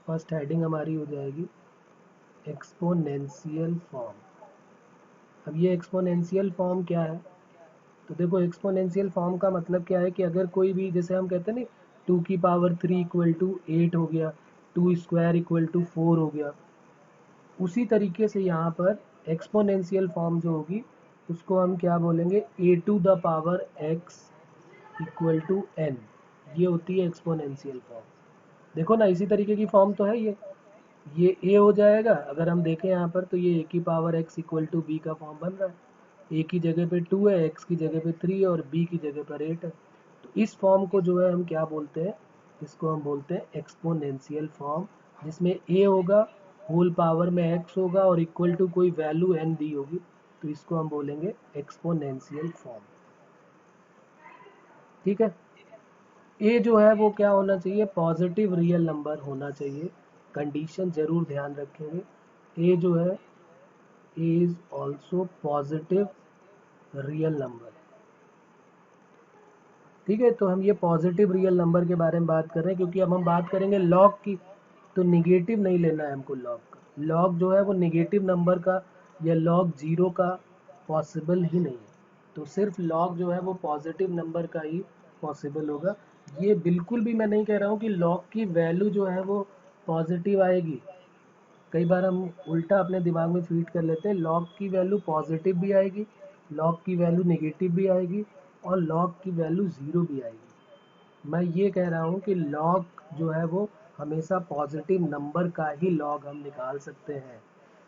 फर्स्ट हेडिंग हमारी हो जाएगी एक्सपोनेंशियल फॉर्म। अब ये एक्सपोनेंशियल फॉर्म क्या है, तो देखो एक्सपोनेंशियल फॉर्म का मतलब क्या है कि अगर कोई भी, जैसे हम कहते हैं ना 2 की पावर 3 इक्वल टू 8 हो गया, 2 स्क्वायर इक्वल टू 4 हो गया, उसी तरीके से यहाँ पर एक्सपोनेंशियल फॉर्म जो होगी उसको हम क्या बोलेंगे, a⁴x इक्वल टू n। ये होती है एक्सपोनेंशियल फॉर्म। देखो ना इसी तरीके की फॉर्म तो है ये a हो जाएगा, अगर हम देखें यहाँ पर तो ये a⁴x इक्वल टू b का फॉर्म बन रहा है। a की जगह पे 2 है, x की जगह पे 3 और b की जगह पर 8 है। तो इस फॉर्म को जो है हम क्या बोलते हैं, इसको हम बोलते हैं एक्सपोनेंशियल फॉर्म, जिसमें a होगा होल पावर में x होगा और इक्वल टू कोई वैल्यू n दी होगी, तो इसको हम बोलेंगे एक्सपोनेंशियल फॉर्म। ठीक है। ए जो है वो क्या होना चाहिए, पॉजिटिव रियल नंबर होना चाहिए। कंडीशन जरूर ध्यान रखेंगे, ए जो है A is also positive real number. ठीक है, तो हम ये पॉजिटिव रियल नंबर के बारे में बात कर रहे हैं, क्योंकि अब हम बात करेंगे लॉग की, तो निगेटिव नहीं लेना है हमको लॉग का। लॉग जो है वो निगेटिव नंबर का या लॉग जीरो का पॉसिबल ही नहीं है, तो सिर्फ लॉग जो है वो पॉजिटिव नंबर का ही पॉसिबल होगा। ये बिल्कुल भी मैं नहीं कह रहा हूँ कि लॉग की वैल्यू जो है वो पॉजिटिव आएगी। कई बार हम उल्टा अपने दिमाग में फीड कर लेते हैं, लॉग की वैल्यू पॉजिटिव भी आएगी, लॉग की वैल्यू नेगेटिव भी आएगी और लॉग की वैल्यू ज़ीरो भी आएगी। मैं ये कह रहा हूँ कि लॉग जो है वो हमेशा पॉजिटिव नंबर का ही लॉग हम निकाल सकते हैं।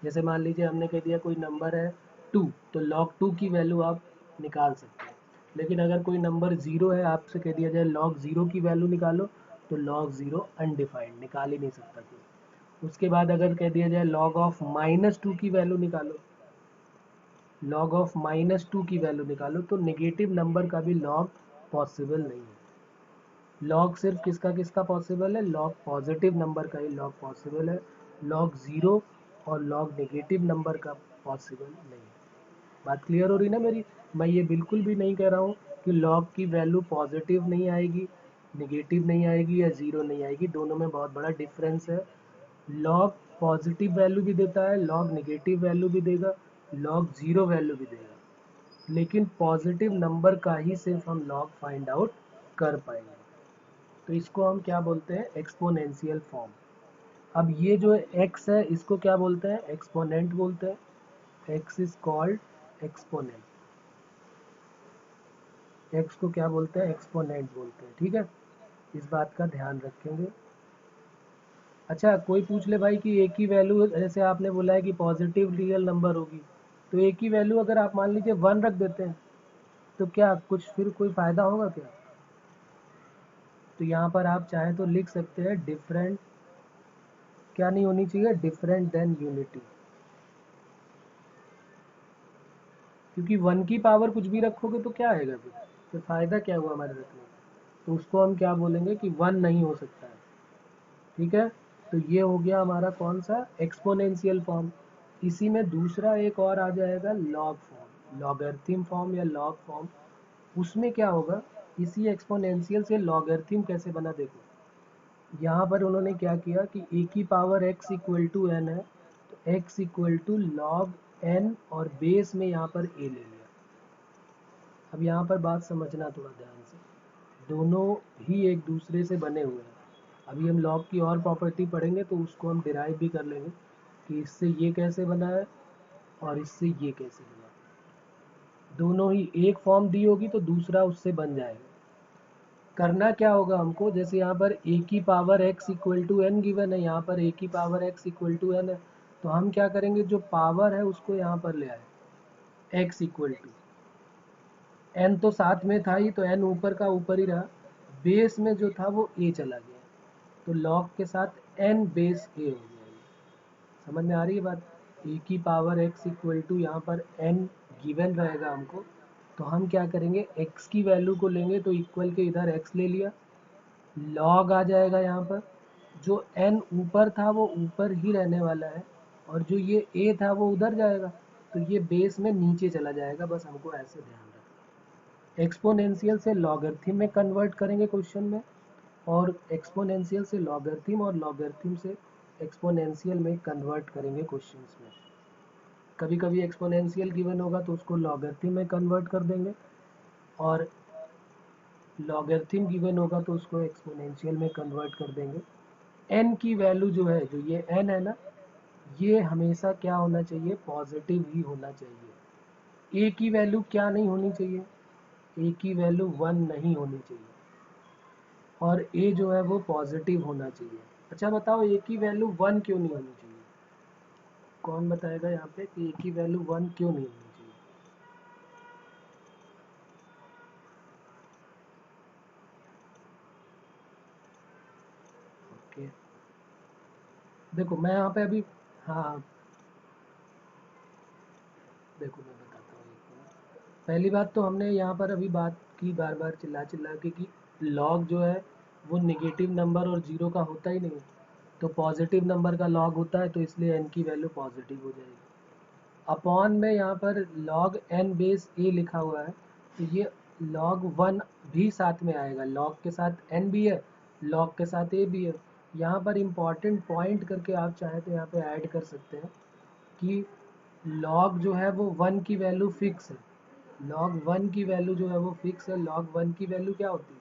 जैसे मान लीजिए हमने कह दिया कोई नंबर है 2, तो लॉग 2 की वैल्यू आप निकाल सकते हैं। लेकिन अगर कोई नंबर ज़ीरो है, आपसे कह दिया जाए लॉग ज़ीरो की वैल्यू निकालो, तो लॉग ज़ीरो अनडिफाइंड, निकाल ही नहीं सकता कोई। उसके बाद अगर कह दिया जाए लॉग ऑफ -2 की वैल्यू निकालो, लॉग ऑफ -2 की वैल्यू निकालो, तो नेगेटिव नंबर का भी लॉग पॉसिबल नहीं है। लॉग सिर्फ किसका किसका पॉसिबल है, लॉग पॉजिटिव नंबर का ही लॉग पॉसिबल है, लॉग ज़ीरो और लॉग नेगेटिव नंबर का पॉसिबल नहीं है। बात क्लियर हो रही ना मेरी। मैं ये बिल्कुल भी नहीं कह रहा हूँ कि लॉग की वैल्यू पॉजिटिव नहीं आएगी, नेगेटिव नहीं आएगी या ज़ीरो नहीं आएगी, दोनों में बहुत बड़ा डिफरेंस है। लॉग पॉजिटिव वैल्यू भी देता है, लॉग नेगेटिव वैल्यू भी देगा, लॉग ज़ीरो वैल्यू भी देगा, लेकिन पॉजिटिव नंबर का ही सिर्फ हम लॉग फाइंड आउट कर पाएंगे। तो इसको हम क्या बोलते हैं, एक्सपोनेंशियल फॉर्म। अब ये जो x है इसको क्या बोलते हैं, एक्सपोनेंट बोलते हैं। x is called exponent, x को क्या बोलते हैं, एक्सपोनेंट बोलते हैं। ठीक है, इस बात का ध्यान रखेंगे। अच्छा, कोई पूछ ले भाई कि एक ही वैल्यू, जैसे आपने बोला है कि पॉजिटिव रियल नंबर होगी, तो एक ही वैल्यू अगर आप मान लीजिए 1 रख देते हैं, तो क्या कुछ फिर कोई फ़ायदा होगा क्या? तो यहाँ पर आप चाहे तो लिख सकते हैं डिफरेंट, क्या नहीं होनी चाहिए, डिफरेंट देन यूनिटी। क्योंकि 1 की पावर कुछ भी रखोगे तो क्या आएगा, फिर फ़ायदा क्या हुआ हमारे रखने का? तो उसको हम क्या बोलेंगे कि 1 नहीं हो सकता है। ठीक है, तो ये हो गया हमारा कौन सा, एक्सपोनेंशियल फॉर्म। इसी में दूसरा एक और आ जाएगा लॉग फॉर्म, लॉगरिथम फॉर्म या लॉग फॉर्म। उसमें क्या होगा, इसी एक्सपोनेंशियल से लॉगरिथम कैसे बना, देखो यहाँ पर उन्होंने क्या किया कि ए की power x equal to n है, तो x equal to log n और बेस में यहाँ पर a ले लिया। अब यहाँ पर बात समझना थोड़ा ध्यान से, दोनों ही एक दूसरे से बने हुए हैं। अभी हम लॉग की और प्रॉपर्टी पढ़ेंगे तो उसको हम डिराइव भी कर लेंगे कि इससे ये कैसे बना है और इससे ये कैसे बना है। दोनों ही एक फॉर्म दी होगी तो दूसरा उससे बन जाएगा। करना क्या होगा हमको, जैसे यहाँ पर a की power x equal to n given है, यहाँ पर a की power x equal to n है, तो हम क्या करेंगे, जो पावर है उसको यहाँ पर ले आए, x इक्वल टू एन, तो साथ में था ही तो n ऊपर का ऊपर ही रहा, बेस में जो था वो a चला गया, तो log के साथ n बेस a हो गया। समझ में आ रही है बात? a की पावर x इक्वल टू यहाँ पर n गिवन रहेगा हमको, तो हम क्या करेंगे, x की वैल्यू को लेंगे तो इक्वल के इधर x ले लिया, लॉग आ जाएगा यहाँ पर, जो n ऊपर था वो ऊपर ही रहने वाला है और जो ये a था वो उधर जाएगा, तो ये बेस में नीचे चला जाएगा। बस हमको ऐसे ध्यान रखना। एक्सपोनेंशियल से लॉगरिथम में कन्वर्ट करेंगे क्वेश्चन में, और एक्सपोनेंशियल से लॉगरिथम और लॉगरिथम से एक्सपोनेंशियल में कन्वर्ट करेंगे क्वेश्चंस में। कभी कभी एक्सपोनेंशियल गिवन होगा तो उसको लॉगरिथम में कन्वर्ट कर देंगे, और लॉगरिथम गिवन होगा तो उसको एक्सपोनेंशियल में कन्वर्ट कर देंगे। n की वैल्यू जो है, जो ये n है ना, ये हमेशा क्या होना चाहिए, पॉजिटिव ही होना चाहिए। a की वैल्यू क्या नहीं होनी चाहिए, a की वैल्यू 1 नहीं होनी चाहिए, और a जो है वो पॉजिटिव होना चाहिए। अच्छा बताओ, a की वैल्यू 1 क्यों नहीं होनी चाहिए? कौन बताएगा यहाँ पे कि a की वैल्यू 1 क्यों नहीं होनी चाहिए? ओके, देखो मैं यहाँ पे अभी हाँ देखो मैं बताता हूँ एक मिनट। पहली बात तो हमने यहाँ पर अभी बात की बार बार चिल्ला चिल्ला के कि लॉग जो है वो निगेटिव नंबर और जीरो का होता ही नहीं है। तो पॉजिटिव नंबर का लॉग होता है, तो इसलिए n की वैल्यू पॉजिटिव हो जाएगी। अपॉन में यहाँ पर log n बेस a लिखा हुआ है, तो ये log 1 भी साथ में आएगा, log के साथ n भी है, log के साथ a भी है। यहाँ पर इम्पॉर्टेंट पॉइंट करके आप चाहे तो यहाँ पे ऐड कर सकते हैं कि log जो है वो 1 की वैल्यू फिक्स है। log 1 की वैल्यू जो है वो फिक्स है। log 1 की वैल्यू क्या होती है?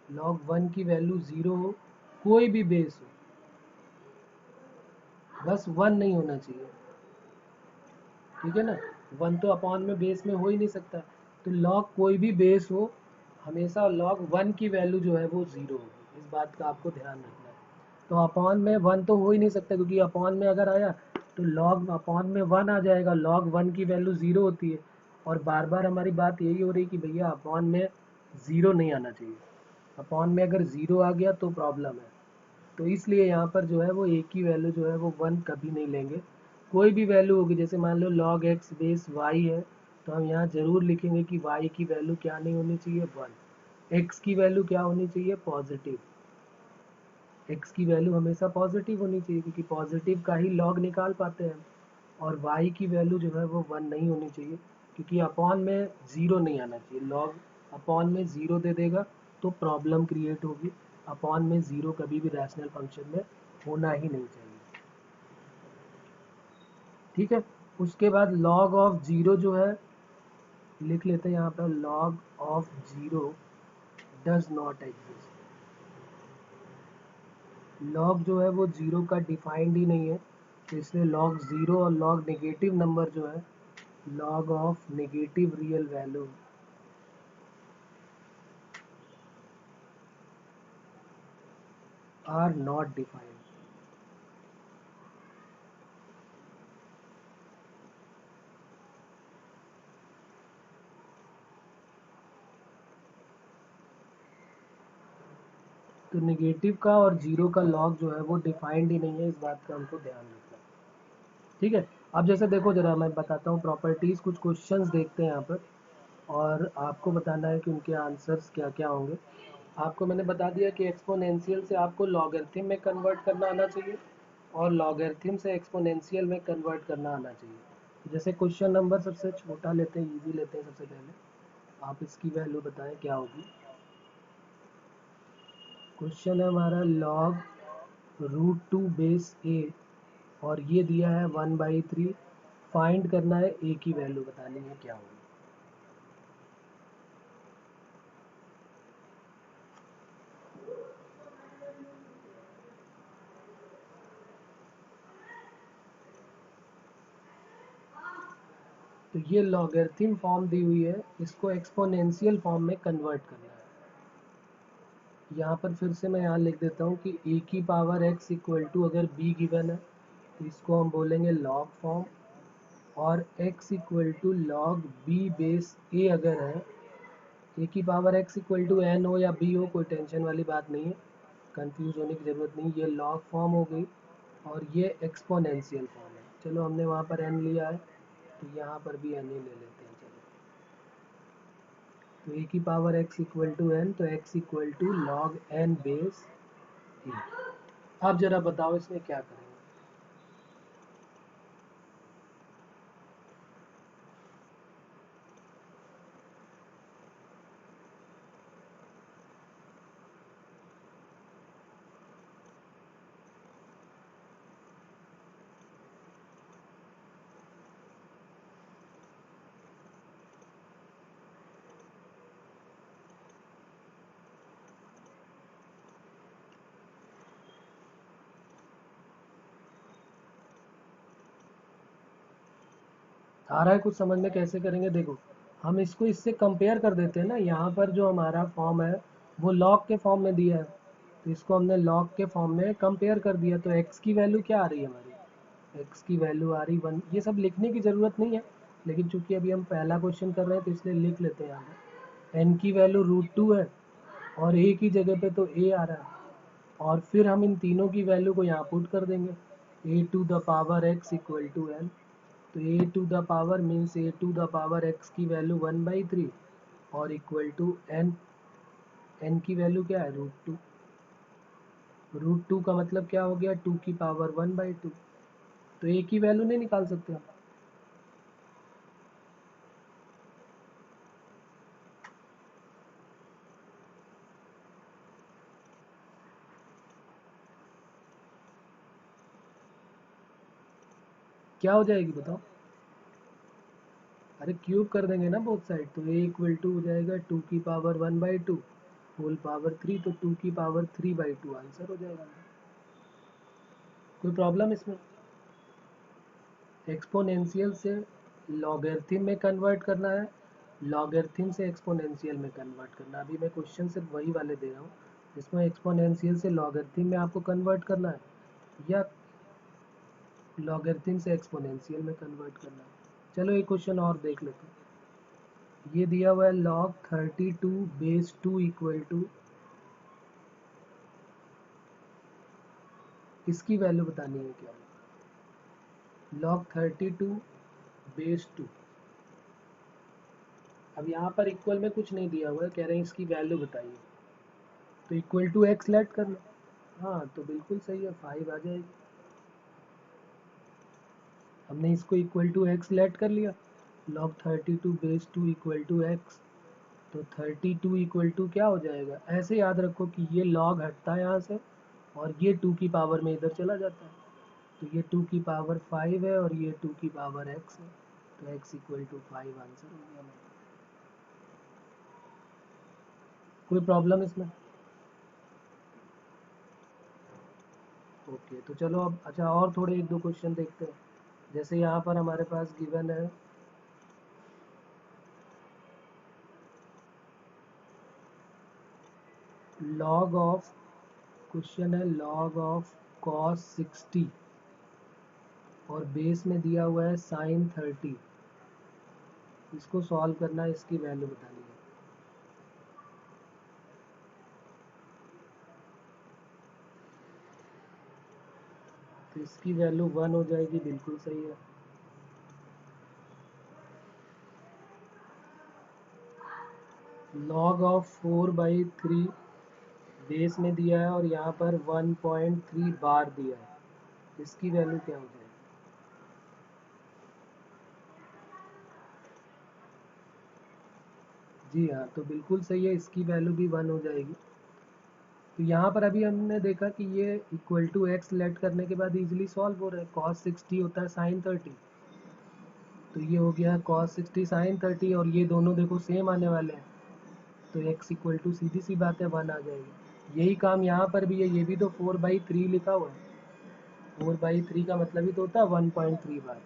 log 1 की वैल्यू 0 हो, कोई भी बेस हो, बस 1 नहीं होना चाहिए। ठीक है ना? 1 तो अपॉन में बेस में हो ही नहीं सकता। तो लॉग कोई भी बेस हो, हमेशा log 1 की वैल्यू जो है वो 0 होगी। इस बात का आपको ध्यान रखना है। तो अपॉन में 1 तो हो ही नहीं सकता, क्योंकि अपॉन में अगर आया तो log अपॉन में 1 आ जाएगा। log 1 की वैल्यू 0 होती है। और बार बार हमारी बात यही हो रही कि भैया अपॉन में 0 नहीं आना चाहिए। अपॉन में अगर 0 आ गया तो प्रॉब्लम है। तो इसलिए यहाँ पर जो है वो a की वैल्यू जो है वो 1 कभी नहीं लेंगे। कोई भी वैल्यू होगी, जैसे मान लो log x बेस y है, तो हम यहाँ जरूर लिखेंगे कि y की वैल्यू क्या नहीं होनी चाहिए? 1। x की वैल्यू क्या होनी चाहिए? पॉजिटिव। x की वैल्यू हमेशा पॉजिटिव होनी चाहिए, क्योंकि पॉजिटिव का ही log निकाल पाते हैं। और y की वैल्यू जो है वो 1 नहीं होनी चाहिए, क्योंकि अपॉन में 0 नहीं आना चाहिए। log अपॉन में 0 दे देगा तो प्रॉब्लम क्रिएट होगी। अपॉन में 0 कभी भी रैशनल फंक्शन में होना ही नहीं चाहिए। ठीक है? उसके बाद log ऑफ 0 जो है, लिख लेते हैं यहाँ पर, log of 0 does not exist. log जो है वो 0 का डिफाइंड ही नहीं है, तो इसलिए log 0 और log नेगेटिव नंबर जो है, log of negative real value are not defined. तो नेगेटिव का और 0 का log जो है वो डिफाइंड ही नहीं है। इस बात का हमको ध्यान रखना है। ठीक है? अब जैसे देखो, जरा मैं बताता हूँ प्रॉपर्टीज़, कुछ क्वेश्चंस देखते हैं यहाँ पर, और आपको बताना है कि उनके आंसर्स क्या क्या होंगे। आपको मैंने बता दिया कि एक्सपोनेंशियल से आपको लॉगरिथम में कन्वर्ट करना आना चाहिए, और लॉगरिथम से एक्सपोनेंशियल में कन्वर्ट करना आना चाहिए। जैसे क्वेश्चन नंबर सबसे छोटा लेते हैं, इजी लेते हैं सबसे पहले। आप इसकी वैल्यू बताएं क्या होगी। क्वेश्चन है हमारा log√2 बेस a, और ये दिया है 1/3। फाइंड करना है a की वैल्यू बतानी है क्या होगी। तो ये लॉगरिथम फॉर्म दी हुई है, इसको एक्सपोनेंशियल फॉर्म में कन्वर्ट करना है। यहाँ पर फिर से मैं यहाँ लिख देता हूँ कि a की पावर x इक्वल टू, अगर b गिवन है तो इसको हम बोलेंगे लॉग फॉर्म, और x equal to log b base a अगर है, a की power x equal to n हो या b हो, कोई टेंशन वाली बात नहीं है, कंफ्यूज होने की ज़रूरत नहीं। ये लॉग फॉर्म हो गई, और ये एक्सपोनेंशियल फॉर्म है। चलो हमने वहाँ पर n लिया है, तो यहाँ पर भी n ही ले लेते हैं। चलो, तो a की power x equal to n, तो x equal to log n base a। अब जरा बताओ इसमें क्या करेंगे। आ रहा है कुछ समझ में? कैसे करेंगे देखो, हम इसको इससे कंपेयर कर देते हैं ना। यहाँ पर जो हमारा फॉर्म है वो लॉग के फॉर्म में दिया है, तो इसको हमने लॉग के फॉर्म में कंपेयर कर दिया। तो x की वैल्यू क्या आ रही है हमारी? x की वैल्यू आ रही 1। ये सब लिखने की ज़रूरत नहीं है, लेकिन चूंकि अभी हम पहला क्वेश्चन कर रहे हैं तो इसलिए लिख लेते हैं। यहाँ पर n की वैल्यू √2 है, और a की जगह पे तो a आ रहा है, और फिर हम इन तीनों की वैल्यू को यहाँ पुट कर देंगे। A to the power x equal to N. तो ए to the power means A to the power X की वैल्यू 1/3 और इक्वल टू एन। एन की वैल्यू क्या है? √2। √2 का मतलब क्या हो गया? 2 की पावर 1/2। तो ए की वैल्यू नहीं निकाल सकते हम? क्या हो जाएगी बताओ? अरे क्यूब कर देंगे ना बोथ साइड, तो ए इक्वल टू हो जाएगा 2 की पावर 1/2 होल पावर 3, तो 2 की पावर 3/2 आंसर हो जाएगा। कोई प्रॉब्लम इसमें? एक्सपोनेंशियल से लॉगरिथम में कन्वर्ट करना है, लॉगरिथम से एक्सपोनेंशियल में कन्वर्ट करना है। अभी मैं क्वेश्चन सिर्फ वही वाले दे रहा हूँ जिसमें एक्सपोनेंशियल से लॉगरिथम में आपको कन्वर्ट करना है या लॉगरिथम से एक्सपोनेंशियल में कन्वर्ट करना है। चलो एक क्वेश्चन और देख लेते हैं। ये दिया हुआ है log 32/2 इक्वल टू, इसकी वैल्यू बतानी है क्या? log 32/2। अब यहाँ पर इक्वल में कुछ नहीं दिया हुआ है, कह रहे हैं इसकी वैल्यू बताइए, तो इक्वल टू एक्स लेट कर लो। हाँ तो बिल्कुल सही है, 5 आ जाएगी। हमने इसको इक्वल टू एक्स लेट कर लिया, log 32/2 इक्वल टू एक्स। तो 32 इक्वल टू क्या हो जाएगा? ऐसे याद रखो कि ये log हटता है यहाँ से और ये 2 की पावर में इधर चला जाता है, तो ये 2 की पावर 5 है और ये 2 की पावर x है, तो x इक्वल टू 5 आंसर हो गया मेरा। कोई प्रॉब्लम इसमें? ओके तो चलो अब अच्छा और थोड़े एक दो क्वेश्चन देखते हैं। जैसे यहाँ पर हमारे पास गिवन है log ऑफ, क्वेश्चन है log ऑफ cos 60 और बेस में दिया हुआ है sin 30। इसको सॉल्व करना है, इसकी वैल्यू बतानी है। तो इसकी वैल्यू 1 हो जाएगी, बिल्कुल सही है। log ऑफ 4/3 बेस में दिया है और यहाँ पर 1.3 बार दिया है, इसकी वैल्यू क्या हो जाएगी? जी हाँ तो बिल्कुल सही है, इसकी वैल्यू भी 1 हो जाएगी। तो यहाँ पर अभी हमने देखा कि ये इक्वल टू एक्स लेट करने के बाद इजीली सॉल्व हो रहा है। cos 60 होता है sin 30, तो ये हो गया cos 60 sin 30 और ये दोनों देखो सेम आने वाले हैं, तो x इक्वल टू सीधी सी बात है 1 आ जाएगी। यही काम यहाँ पर भी है, ये भी तो 4/3 लिखा हुआ है, 4/3 का मतलब ही तो होता है 1.3 बार।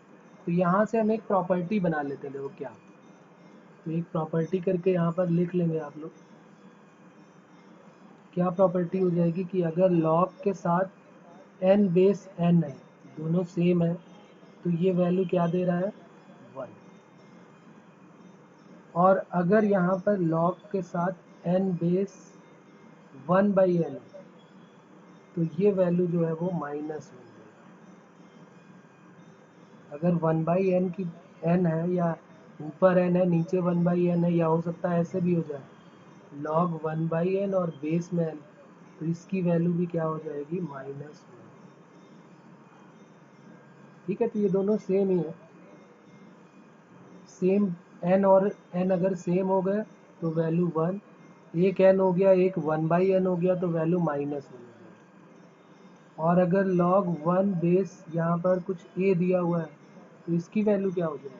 तो यहाँ से हम एक प्रॉपर्टी बना लेते हैं, देखो क्या, तो एक प्रॉपर्टी करके यहाँ पर लिख लेंगे आप लोग। क्या प्रॉपर्टी हो जाएगी कि अगर log के साथ n बेस n है, दोनों सेम है, तो ये वैल्यू क्या दे रहा है? 1। और अगर यहाँ पर log के साथ n बेस 1/n है, तो ये वैल्यू जो है वो -1 है। अगर 1/n की n है, या ऊपर n है नीचे 1/n है, या हो सकता है ऐसे भी हो जाए log 1/n और बेस में n, तो इसकी वैल्यू भी क्या हो जाएगी? -1। ठीक है, तो ये दोनों सेम ही है। सेम n और n अगर सेम हो गए तो वैल्यू 1, एक n हो गया एक 1/n हो गया तो वैल्यू -1 हो जाएगी। और अगर log 1 बेस यहाँ पर कुछ a दिया हुआ है, तो इसकी वैल्यू क्या हो जाएगी?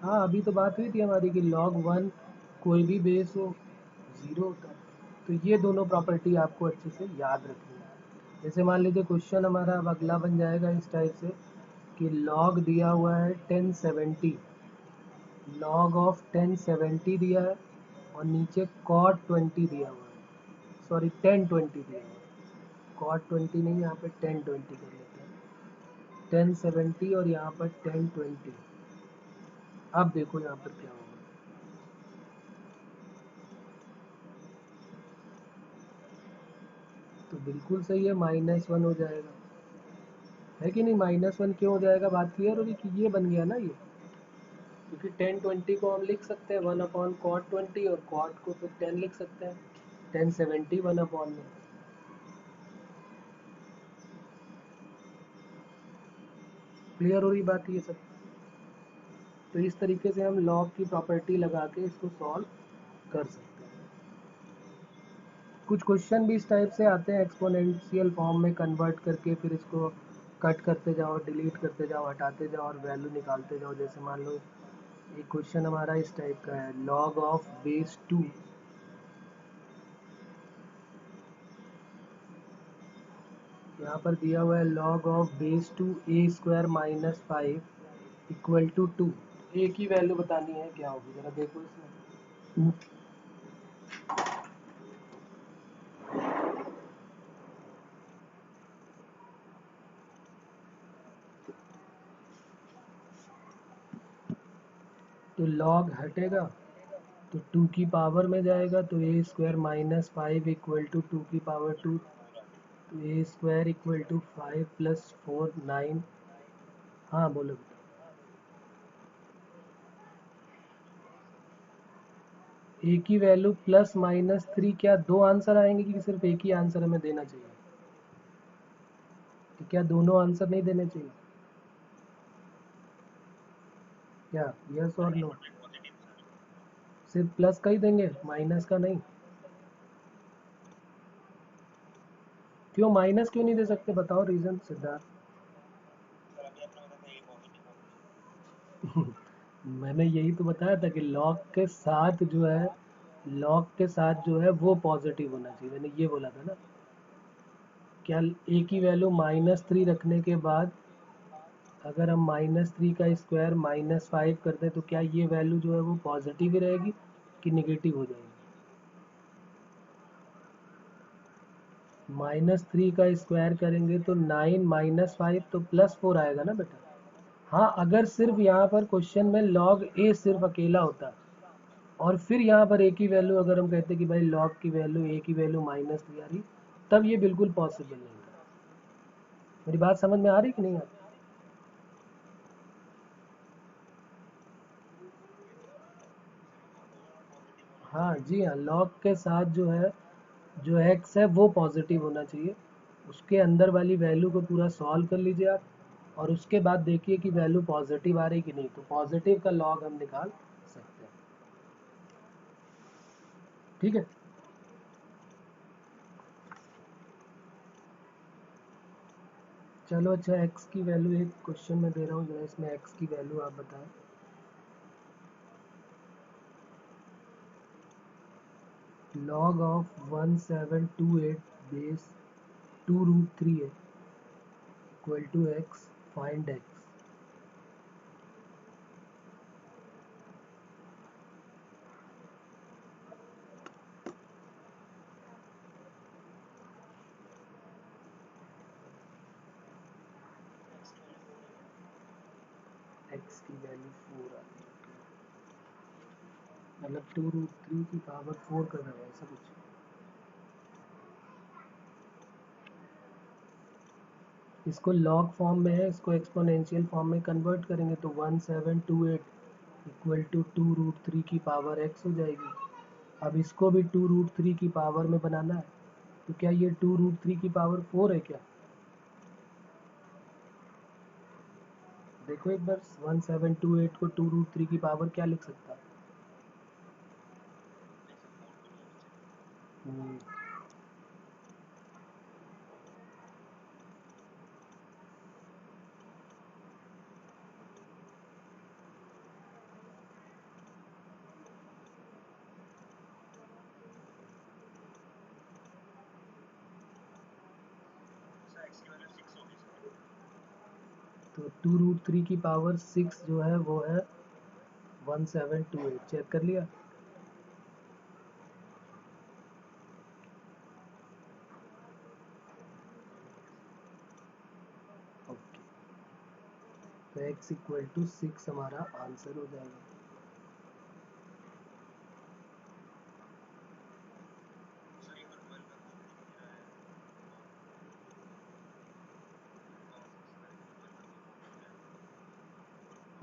हाँ अभी तो बात हुई थी हमारी कि log 1 कोई भी बेस हो 0 होता है। तो ये दोनों प्रॉपर्टी आपको अच्छे से याद रखनी है। जैसे मान लीजिए क्वेश्चन हमारा अब अगला बन जाएगा इस टाइप से कि log दिया हुआ है 1070, log ऑफ 1070 दिया है और नीचे cot 20 दिया हुआ है, सॉरी 1020 दिया हुआ है, cot 20 नहीं, यहाँ पे 1020 कर लेते हैं। 1070 और यहाँ पर 1020। अब देखो यहाँ पर क्या होगा। बिल्कुल सही है, -1 हो जाएगा, है कि नहीं? -1 क्यों हो जाएगा, बात क्लियर होगी कि ये बन गया ना ये, क्योंकि 1020 को हम लिख सकते हैं 1/cot 20 और cot को फिर 10 लिख सकते हैं, 1070 1/, में। क्लियर हो रही बात ये सब? तो इस तरीके से हम लॉग की प्रॉपर्टी लगा के इसको सॉल्व कर सकते हैं। कुछ क्वेश्चन भी इस टाइप से आते हैं, एक्सपोनेंशियल फॉर्म में कन्वर्ट करके फिर इसको कट करते जाओ, डिलीट करते जाओ, हटाते जाओ और वैल्यू निकालते जाओ। जैसे मान लो एक क्वेश्चन हमारा इस टाइप का है, log ऑफ बेस 2, यहाँ पर दिया हुआ है log of base 2 a² - 5 equal to 2। A की वैल्यू बतानी है, क्या होगी जरा देखो इसमें। तो log हटेगा तो 2 की पावर में जाएगा, तो a² - 5 इक्वल टू 2 की पावर 2, तो a² इक्वल टू 5 + 4 9। हाँ बोलो। ए की वैल्यू +-3, क्या दो आंसर आएंगे कि सिर्फ एक ही आंसर हमें देना चाहिए? कि क्या दोनों आंसर नहीं देने चाहिए? क्या यस और नो? सिर्फ प्लस का ही देंगे, माइनस का नहीं? क्यों माइनस क्यों नहीं दे सकते, बताओ रीजन सिद्धार्थ। मैंने यही तो बताया था कि लॉग के साथ जो है, लॉग के साथ जो है वो पॉजिटिव होना चाहिए, मैंने ये बोला था ना। क्या ए की वैल्यू -3 रखने के बाद अगर हम -3 का स्क्वायर -5 कर दें तो क्या ये वैल्यू जो है वो पॉजिटिव ही रहेगी कि निगेटिव हो जाएगी? -3 का स्क्वायर करेंगे तो 9 - 5 तो +4 आएगा ना बेटा। हाँ, अगर सिर्फ यहाँ पर क्वेश्चन में log a सिर्फ अकेला होता और फिर यहाँ पर a की वैल्यू अगर हम कहते कि भाई log की वैल्यू a की वैल्यू -3 आ रही, तब ये बिल्कुल पॉसिबल नहीं था। मेरी बात समझ में आ रही कि नहीं आ रही? हाँ जी हाँ, log के साथ जो है, जो x है वो पॉजिटिव होना चाहिए। उसके अंदर वाली वैल्यू को पूरा सॉल्व कर लीजिए आप, और उसके बाद देखिए कि वैल्यू पॉजिटिव आ रही कि नहीं, तो पॉजिटिव का log हम निकाल सकते हैं। ठीक है। चलो अच्छा, x की वैल्यू एक क्वेश्चन में दे रहा हूँ, जरा इसमें x की वैल्यू आप बताएं। log ऑफ 1728 बेस 2√3 है equal to x, find x। x की वैल्यू 4 आ रही है, मतलब 2√3 की पावर 4 कर रहा है ऐसा कुछ। इसको log फॉर्म में है, इसको एक्सपोनेंशियल फॉर्म में कन्वर्ट करेंगे तो 1728 इक्वल टू 2√3 की पावर x हो जाएगी। अब इसको भी 2√3 की पावर में बनाना है, तो क्या ये 2√3 की पावर 4 है क्या? देखो एक बार, 1728 को 2√3 की पावर क्या लिख सकता है? हम्म, तो 2√3 की पावर 6 जो है वो है 1728, चेक कर लिया। ओके, तो x इक्वल टू 6 हमारा आंसर हो जाएगा।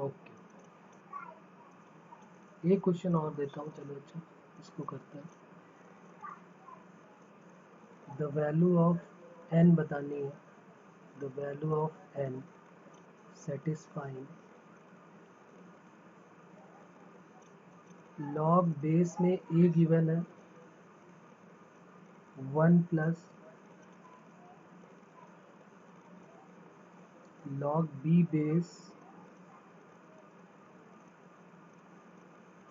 ओके, एक क्वेश्चन और देता हूँ, चलो अच्छा इसको करते हैं। द वैल्यू ऑफ एन बतानी है, the value of n satisfying log base में ए गिवन है 1 प्लस लॉग बी बेस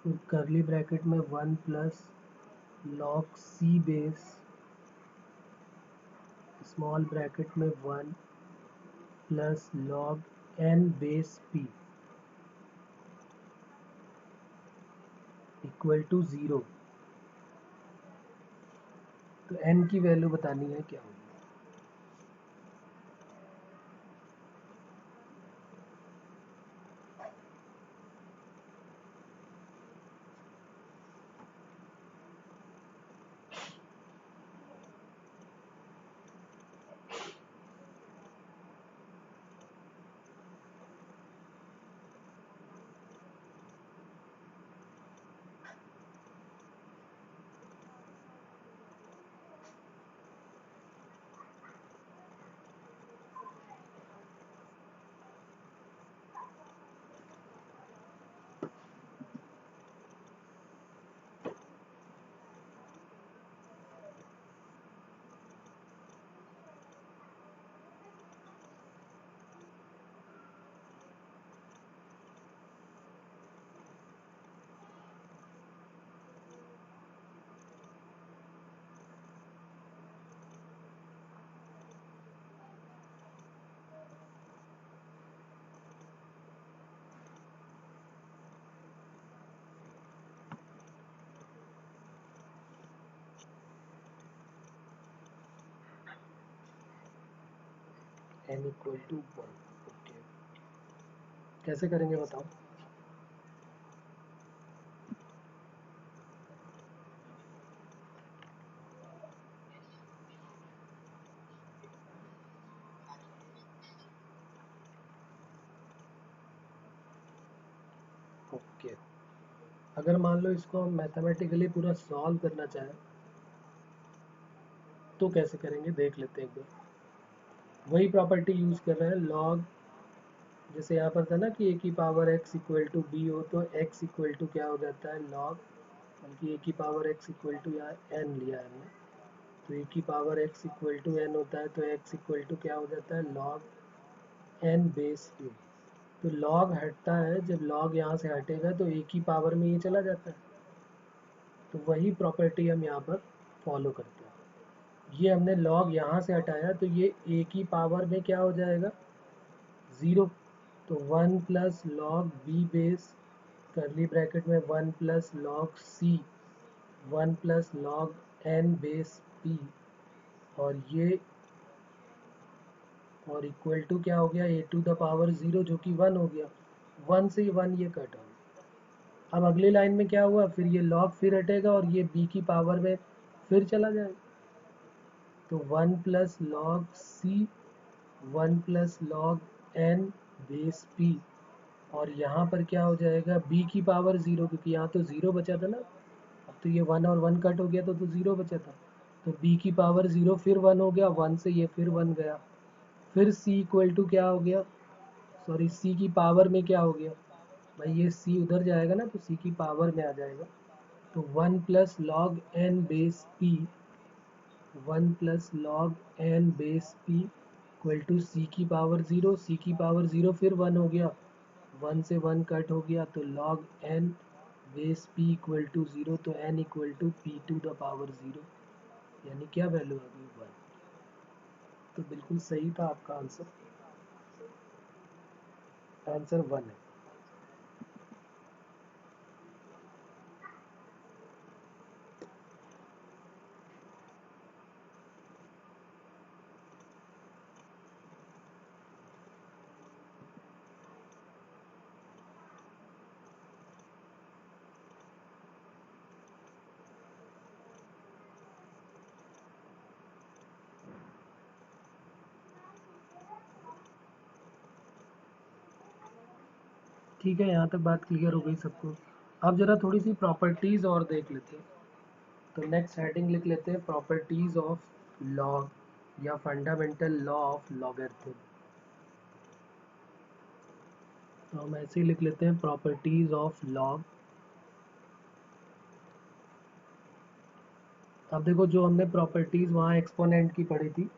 फिर करली ब्रैकेट में 1 plus log c base small bracket में 1 plus log N base P equal to 0। तो N की वैल्यू बतानी है क्या होगी। N equal to 1। ओके, कैसे करेंगे बताओ। ओके, अगर मान लो इसको हम मैथमेटिकली पूरा सॉल्व करना चाहें तो कैसे करेंगे देख लेते हैं एक बार। वही प्रॉपर्टी यूज कर रहे हैं, लॉग जैसे यहाँ पर था ना कि ए की power x equal to b हो तो एक्स इक्वल टू क्या हो जाता है लॉग, बल्कि ए की पावर एक्स इक्वल टू यहाँ एन लिया है हमने, तो ए की power x equal to n होता है तो एक्स इक्वल टू क्या हो जाता है लॉग एन बेस ए। तो लॉग हटता है, जब लॉग यहाँ से हटेगा तो ए की पावर में ये चला जाता है, तो वही प्रॉपर्टी हम यहाँ पर फॉलो करते हैं। ये हमने लॉग यहाँ से हटाया तो ये ए की पावर में क्या हो जाएगा 0। तो 1 plus log b base curly bracket में 1 plus log c 1 plus log N base p, और ये और इक्वल टू क्या हो गया ए टू द पावर 0 जो कि 1 हो गया, 1 से 1 ये कट हो गया। अब अगली लाइन में क्या हुआ, फिर ये लॉग फिर हटेगा और ये बी की पावर में फिर चला जाएगा, तो 1 plus log c 1 plus log N base p, और यहाँ पर क्या हो जाएगा b की पावर 0, क्योंकि यहाँ तो 0 बचा था ना, अब तो ये 1 और 1 कट हो गया तो 0 बचा था, तो b की पावर 0 फिर 1 हो गया, 1 से ये फिर 1 गया, फिर c इक्वल टू क्या हो गया, सॉरी c की पावर में क्या हो गया, भाई ये c उधर जाएगा ना तो c की पावर में आ जाएगा, तो 1 plus log N base P 1 plus log N base P equal to C की पावर 0, सी की पावर 0 फिर 1 हो गया, 1 से 1 कट हो गया, तो log N base P equal to 0, तो n equal to p to the power 0, यानी क्या वैल्यू आ गई 1। तो बिल्कुल सही था आपका आंसर, आंसर 1 है। ठीक है, यहाँ तक बात क्लियर हो गई सबको। अब जरा थोड़ी सी प्रॉपर्टीज़ और देख लेते हैं। तो नेक्स्ट हेडिंग लिख लेते हैं प्रॉपर्टीज़ ऑफ लॉग या फंडामेंटल लॉ ऑफ लॉगरिथम। तो हम ऐसे ही लिख लेते हैं प्रॉपर्टीज़ ऑफ लॉग। अब देखो, जो हमने प्रॉपर्टीज़ वहाँ एक्सपोनेंट की पढ़ी थी,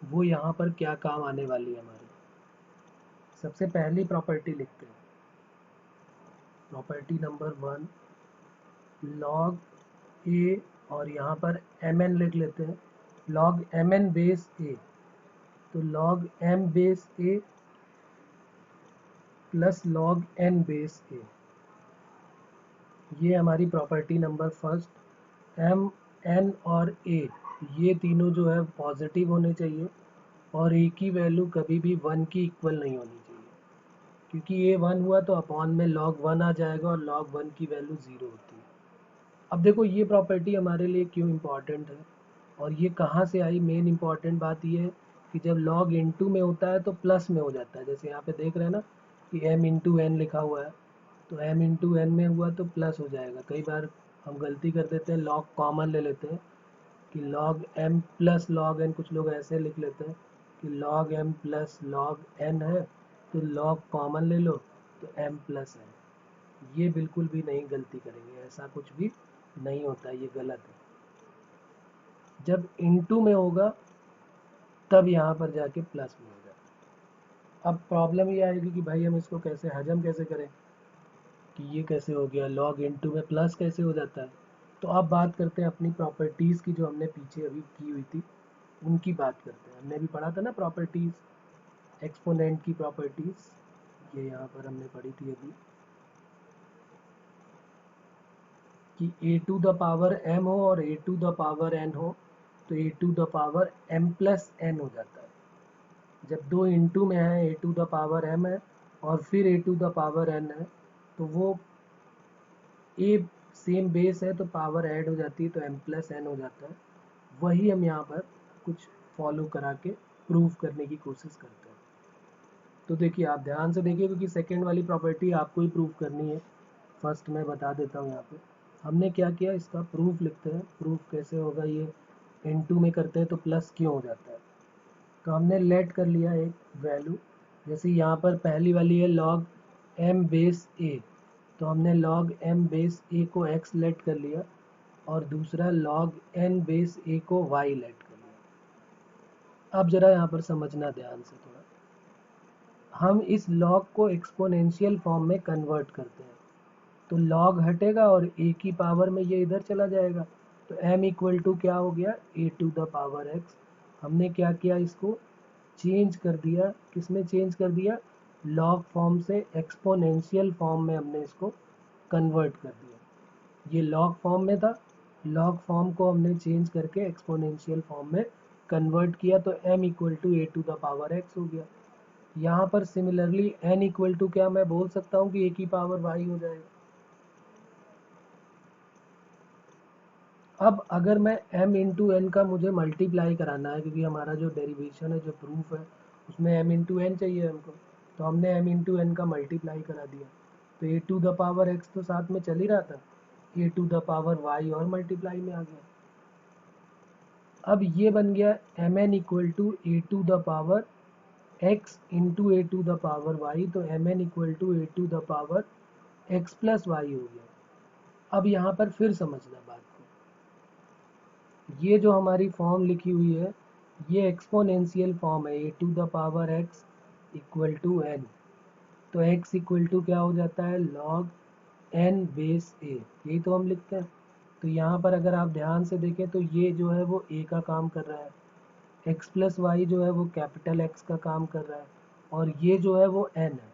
वो यहाँ पर क्या काम आने वाली है हमारी। सबसे पहली प्रॉपर्टी लिखते हैं, प्रॉपर्टी नंबर 1, लॉग ए, और यहाँ पर एम एन लिख लेते हैं, लॉग एम एन बेस ए। तो log M base A plus log N base a, ये हमारी property number first. M n और ए ये तीनों जो है पॉजिटिव होने चाहिए, और ए की वैल्यू कभी भी 1 की इक्वल नहीं होनी चाहिए, क्योंकि ये 1 हुआ तो अपॉन में log 1 आ जाएगा, और log 1 की वैल्यू 0 होती है। अब देखो, ये प्रॉपर्टी हमारे लिए क्यों इम्पॉर्टेंट है और ये कहाँ से आई। मेन इम्पॉर्टेंट बात ये है कि जब log इनटू में होता है तो प्लस में हो जाता है। जैसे यहाँ पे देख रहे हैं ना कि m इंटू एन लिखा हुआ है, तो m इंटू एन में हुआ तो प्लस हो जाएगा। कई बार हम गलती कर देते हैं, log कॉमन ले लेते हैं कि log m plus log n, कुछ लोग ऐसे लिख लेते हैं कि log m plus log n है, तो log कॉमन ले लो तो m प्लस n। ये बिल्कुल भी नहीं गलती करेंगे, ऐसा कुछ भी नहीं होता, ये गलत है। जब इनटू में होगा तब यहाँ पर जाके प्लस में होगा। अब प्रॉब्लम ये आएगी कि भाई हम इसको कैसे हजम कैसे करें, कि ये कैसे हो गया, लॉग इनटू में प्लस कैसे हो जाता है। तो अब बात करते हैं अपनी प्रॉपर्टीज़ की, जो हमने पीछे अभी की हुई थी उनकी बात करते हैं। हमने अभी पढ़ा था ना प्रॉपर्टीज़, एक्सपोनेंट की प्रॉपर्टीज़, ये यहाँ पर हमने पढ़ी थी अभी, कि A to the power M हो और A to the power N हो, तो ए to the power M plus N हो जाता है। जब दो इंटू में है, A to the power M है और फिर A to the power N है, तो वो ए सेम बेस है तो पावर ऐड हो जाती है, तो एम प्लस एन हो जाता है। वही हम यहाँ पर कुछ फॉलो करा के प्रूव करने की कोशिश करते हैं। तो देखिए, आप ध्यान से देखिए, क्योंकि सेकेंड वाली प्रॉपर्टी आपको ही प्रूव करनी है। फर्स्ट मैं बता देता हूँ यहाँ पे हमने क्या किया, इसका प्रूफ लिखते हैं। प्रूफ कैसे होगा, ये इनटू में करते हैं तो प्लस क्यों हो जाता है। तो हमने लेट कर लिया एक वैल्यू, जैसे यहाँ पर पहली वाली है log m बेस a, तो हमने log m बेस a को x लेट कर लिया, और दूसरा log n बेस a को y लेट कर लिया। अब जरा यहाँ पर समझना ध्यान से थोड़ा, हम इस log को एक्सपोनेंशियल फॉर्म में कन्वर्ट करते हैं, तो log हटेगा और a की पावर में ये इधर चला जाएगा, तो m इक्वल टू क्या हो गया, a to the power x। हमने क्या किया, इसको चेंज कर दिया। किस में चेंज कर दिया, लॉग फॉर्म से एक्सपोनेंशियल फॉर्म में हमने इसको कन्वर्ट कर दिया। ये लॉग फॉर्म में था, लॉग फॉर्म को हमने चेंज करके एक्सपोनेंशियल फॉर्म में कन्वर्ट किया, तो m equal to A to the power x हो गया। यहाँ पर सिमिलरली n इक्वल टू क्या मैं बोल सकता हूँ कि a की पावर y हो जाएगा। अब अगर मैं m इंटू एन का मुझे मल्टीप्लाई कराना है, क्योंकि हमारा जो डेरिवेशन है, जो प्रूफ है, उसमें m इंटू एन चाहिए हमको, तो हमने m इंटू एन का मल्टीप्लाई करा दिया, तो ए टू द पावर x तो साथ में चल ही रहा था, a to the power y और मल्टीप्लाई में आ गया। अब ये बन गया m n equal to A to the power x into a to the power y, तो m n equal to A to the power x plus y हो गया। अब यहाँ पर फिर समझना बात को, ये जो हमारी फॉर्म लिखी हुई है, ये एक्सपोनेंशियल फॉर्म है, A to the power x equal to N. तो x इक्वल टू क्या हो जाता है, log n बेस a, यही तो हम लिखते हैं। तो यहाँ पर अगर आप ध्यान से देखें तो ये जो है वो a का काम कर रहा है, x प्लस वाई जो है वो कैपिटल X का काम कर रहा है, और ये जो है वो n है।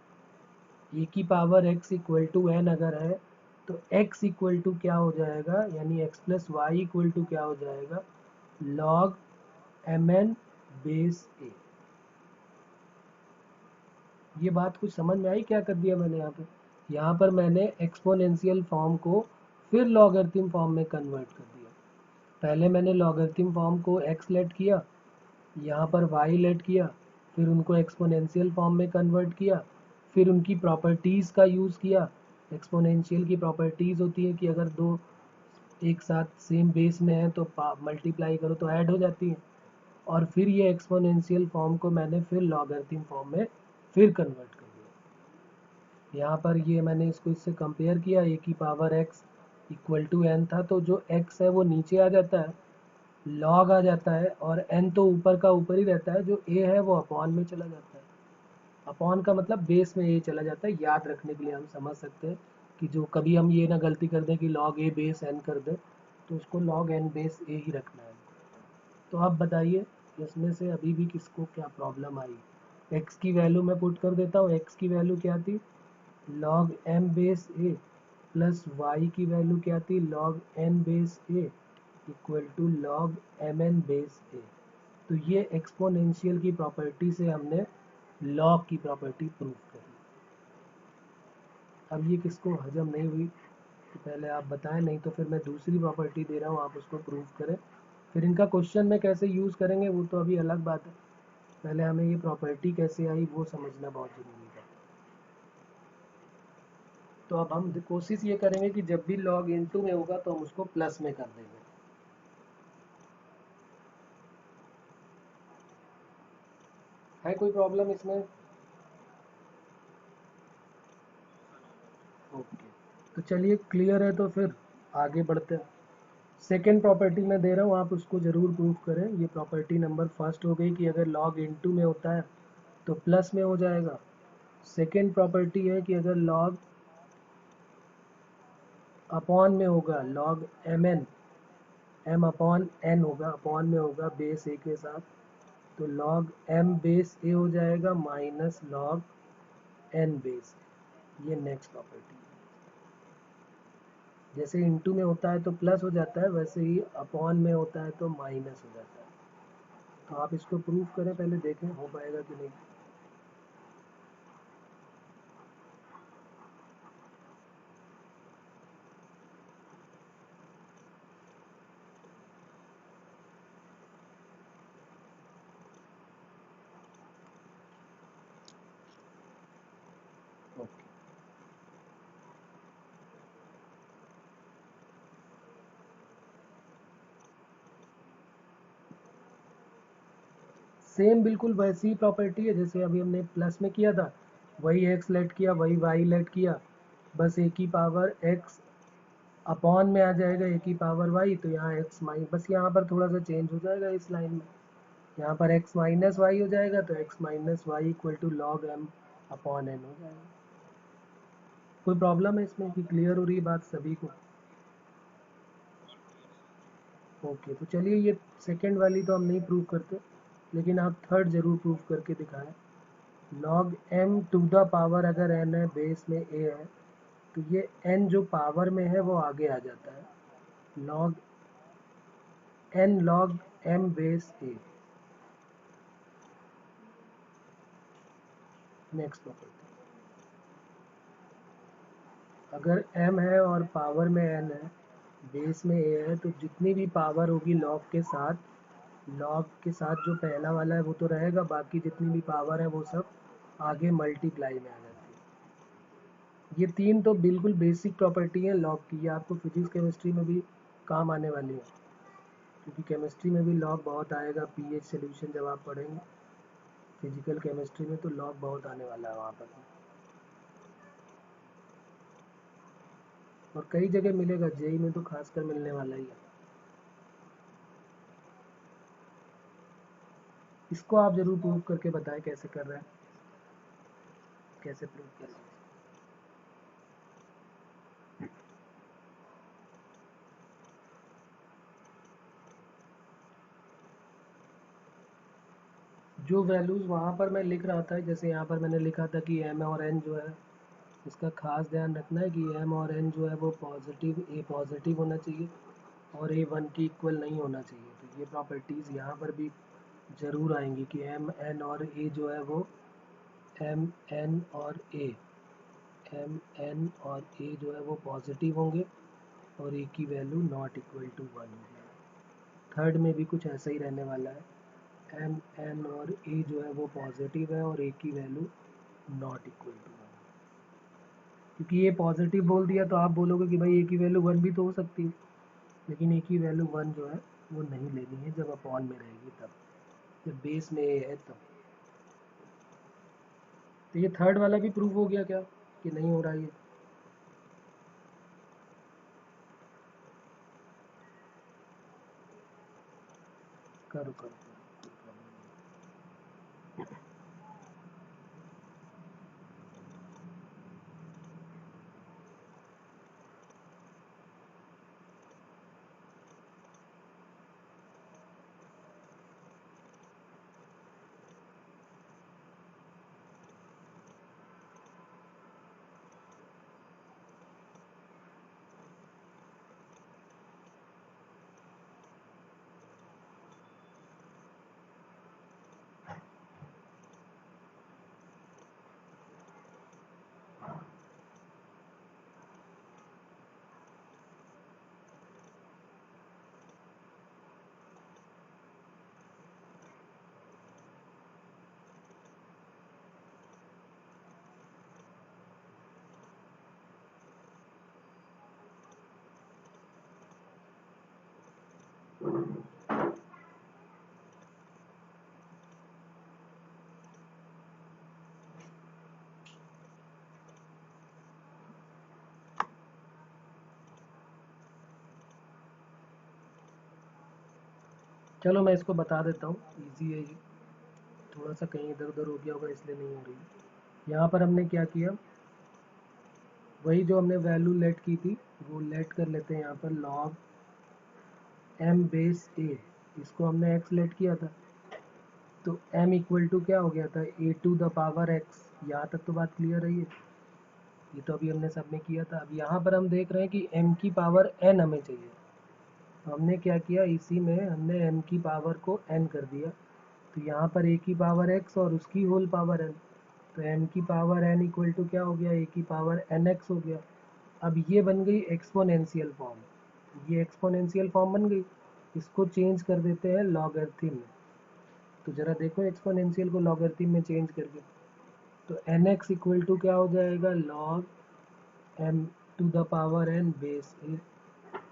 a की power x equal to n अगर है, तो x इक्वल टू क्या हो जाएगा, यानी x plus y equal to क्या हो जाएगा, log mn बेस a। ये बात कुछ समझ में आई, क्या कर दिया मैंने यहाँ पे, यहाँ पर मैंने एक्सपोनेंशियल फॉर्म को फिर लॉगरिथम फॉर्म में कन्वर्ट कर दिया। पहले मैंने लॉगरिथम फॉर्म को x लेट किया, यहाँ पर y लेट किया, फिर उनको एक्सपोनेंशियल फॉर्म में कन्वर्ट किया, फिर उनकी प्रॉपर्टीज़ का यूज़ किया। एक्सपोनेंशियल की प्रॉपर्टीज़ होती है कि अगर दो एक साथ सेम बेस में है तो मल्टीप्लाई करो तो ऐड हो जाती है। और फिर ये एक्सपोनेंशियल फॉर्म को मैंने फिर लॉगरिथम फॉर्म में फिर कन्वर्ट कर दिया। यहाँ पर ये मैंने इसको इससे कंपेयर किया, ए की power x equal to n था, तो जो एक्स है वो नीचे आ जाता है, लॉग आ जाता है, और एन तो ऊपर का ऊपर ही रहता है, जो ए है वो अपॉन में चला जाता है। अपॉन का मतलब बेस में ए चला जाता है। याद रखने के लिए हम समझ सकते हैं कि जो कभी हम ये ना गलती कर दें कि लॉग ए बेस एन कर दें, तो उसको लॉग एन बेस ए ही रखना है। तो आप बताइए इसमें से अभी भी किसको क्या प्रॉब्लम आई। एक्स की वैल्यू मैं पुट कर देता हूँ। एक्स की वैल्यू क्या थी, लॉग एम बेस ए, प्लस वाई की वैल्यू क्या थी, log N base A equal to log M N base ए। तो ये एक्सपोनेंशियल की प्रॉपर्टी से हमने लॉग की प्रॉपर्टी प्रूव करी। अब ये किसको हजम नहीं हुई तो पहले आप बताएं, नहीं तो फिर मैं दूसरी प्रॉपर्टी दे रहा हूँ, आप उसको प्रूव करें। फिर इनका क्वेश्चन में कैसे यूज़ करेंगे वो तो अभी अलग बात है, पहले हमें ये प्रॉपर्टी कैसे आई वो समझना बहुत ज़रूरी है। तो अब हम कोशिश ये करेंगे कि जब भी लॉग इनटू में होगा तो हम उसको प्लस में कर देंगे। है कोई प्रॉब्लम इसमें? ओके, तो चलिए क्लियर है तो फिर आगे बढ़ते हैं। सेकेंड प्रॉपर्टी मैं दे रहा हूँ, आप उसको ज़रूर प्रूव करें। ये प्रॉपर्टी नंबर फर्स्ट हो गई कि अगर लॉग इनटू में होता है तो प्लस में हो जाएगा। सेकेंड प्रॉपर्टी है कि अगर लॉग अपॉन में होगा, log M n, m upon n होगा, अपॉन में होगा बेस ए के साथ, तो लॉग एम बेस ए हो जाएगा minus log N base a. ये नेक्स्ट प्रॉपर्टी है। जैसे इनटू में होता है तो प्लस हो जाता है, वैसे ही अपॉन में होता है तो माइनस हो जाता है। तो आप इसको प्रूव करें, पहले देखें हो पाएगा कि नहीं। ओके, सेम बिल्कुल वैसी ही प्रॉपर्टी है जैसे अभी हमने प्लस में किया था। वही एक्स लेट किया, वही वाई लेट किया, बस ए की पावर एक्स अपॉन में आ जाएगा ए की पावर वाई, तो यहाँ एक्स माइन, बस यहाँ पर थोड़ा सा चेंज हो जाएगा इस लाइन में। यहाँ पर एक्स माइनस वाई हो जाएगा, तो x minus y equal to log m upon n हो जाएगा। कोई प्रॉब्लम है इसमें कि क्लियर हो रही है बात सभी को? ओके, तो चलिए ये सेकंड वाली तो हम नहीं प्रूव करते, लेकिन आप थर्ड जरूर प्रूव करके दिखाएं। Log m to the power अगर एन है, बेस में ए है, तो ये एन जो पावर में है वो आगे आ जाता है, log N log M base A. Next property, अगर m है और पावर में n है, बेस में a है, तो जितनी भी पावर होगी लॉग के साथ, लॉग के साथ जो पहला वाला है वो तो रहेगा, बाकी जितनी भी पावर है वो सब आगे मल्टीप्लाई में आ जाती है। ये तीन तो बिल्कुल बेसिक प्रॉपर्टी है लॉग की, ये आपको फिजिक्स केमिस्ट्री में भी काम आने वाली है, क्योंकि केमिस्ट्री में भी लॉग बहुत आएगा। पीएच सोल्यूशन जब आप पढ़ेंगे फिजिकल केमिस्ट्री में तो लॉग बहुत आने वाला है वहाँ पर, और कई जगह मिलेगा, जेई में तो खासकर मिलने वाला ही है। इसको आप जरूर प्रूव करके बताएं कैसे कर रहे हैं, कैसे प्रूव कर रहे हैं। जो वैल्यूज़ वहाँ पर मैं लिख रहा था, जैसे यहाँ पर मैंने लिखा था कि एम और एन जो है, इसका खास ध्यान रखना है कि एम और एन जो है वो पॉजिटिव, ए पॉजिटिव होना चाहिए और ए वन के इक्वल नहीं होना चाहिए। तो ये प्रॉपर्टीज़ यहाँ पर भी ज़रूर आएंगी कि एम एन और ए जो है वो एम एन और ए, एम एन और ए जो है वो पॉजिटिव होंगे और ए की value not equal to one होगी। थर्ड में भी कुछ ऐसा ही रहने वाला है, एम एन और ए जो है वो पॉजिटिव है और ए की value not equal to one. क्योंकि ये पॉजिटिव बोल दिया तो आप बोलोगे कि भाई ए की वैल्यू 1 भी तो हो सकती है, लेकिन ए की वैल्यू 1 जो है वो नहीं लेनी है जब अपॉन में रहेगी तब, जब बेस में ए है तब। तो ये थर्ड वाला भी प्रूव हो गया क्या कि नहीं हो रहा ये? करो करो, कोई प्रॉब्लम नहीं। चलो मैं इसको बता देता हूँ, इजी है ये, थोड़ा सा कहीं इधर उधर हो गया होगा इसलिए नहीं हो रही। यहाँ पर हमने क्या किया, वही जो हमने वैल्यू लेट की थी वो लेट कर लेते हैं यहाँ पर log m बेस a, इसको हमने x लेट किया था, तो m इक्वल टू क्या हो गया था, a to the power x। यहाँ तक तो बात क्लियर है ये तो अभी हमने सब में किया था। अब यहाँ पर हम देख रहे हैं कि m की पावर n हमें चाहिए, तो हमने क्या किया, इसी में हमने m की पावर को n कर दिया, तो यहाँ पर a की पावर x और उसकी होल पावर n, तो m की पावर n इक्वल टू क्या हो गया, a की पावर nx हो गया। अब ये बन गई एक्सपोनेंशियल फॉर्म, ये एक्सपोनेंशियल फॉर्म बन गई, इसको चेंज कर देते हैं लॉगरिथम में। तो ज़रा देखो एक्सपोनेंशियल को लॉगरिथम में चेंज करके, तो nx इक्वल टू क्या हो जाएगा, log m to the power n base A,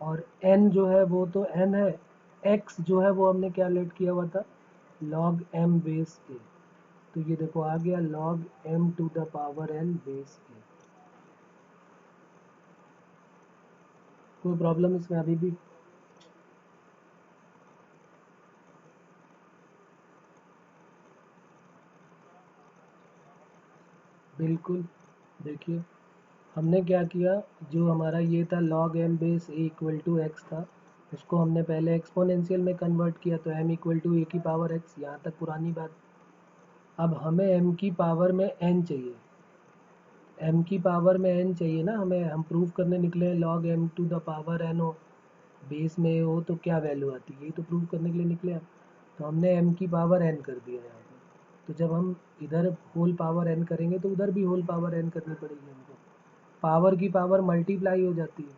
और n जो है वो तो n है, x जो है वो हमने क्या लेट किया हुआ था, log m बेस ए, तो ये देखो आ गया log m to the power n base A. कोई प्रॉब्लम इसमें अभी भी? बिल्कुल, देखिए हमने क्या किया, जो हमारा ये था log m base A equal to x था, उसको हमने पहले एक्सपोनेंशियल में कन्वर्ट किया, तो m इक्वल टू ए की पावर एक्स, यहाँ तक पुरानी बात। अब हमें m की पावर में n चाहिए, m की पावर में n चाहिए ना हमें, हम प्रूव करने निकले हैं log m to the power n हो, बेस में हो तो क्या वैल्यू आती है, यही तो प्रूव करने के लिए निकले हम। तो हमने m की पावर n कर दिया यहाँ पर, तो जब हम इधर होल पावर n करेंगे तो उधर भी होल पावर n करनी पड़ेगी हमको, पावर की पावर मल्टीप्लाई हो जाती है,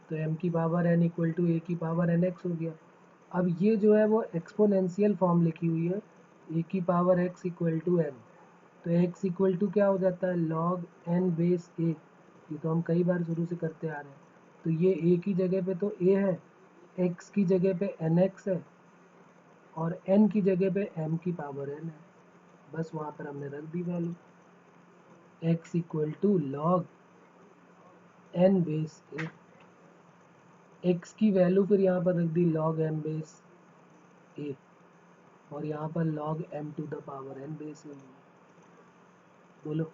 तो m की पावर n इक्वल टू ए की पावर एन एक्स हो गया। अब ये जो है वो एक्सपोनेंशियल फॉर्म लिखी हुई है, ए की power x equal to N, तो x इक्वल टू क्या हो जाता है, log n बेस ए, ये तो हम कई बार शुरू से करते आ रहे हैं। तो ये a की जगह पे तो a है, x की जगह पे nx है, और n की जगह पे m की पावर n है, बस वहाँ पर हमने रख दी value, x equal to log n base A, x की वैल्यू फिर यहाँ पर रख दी log m बेस ए, और यहाँ पर log m to the power n base A. बोलो,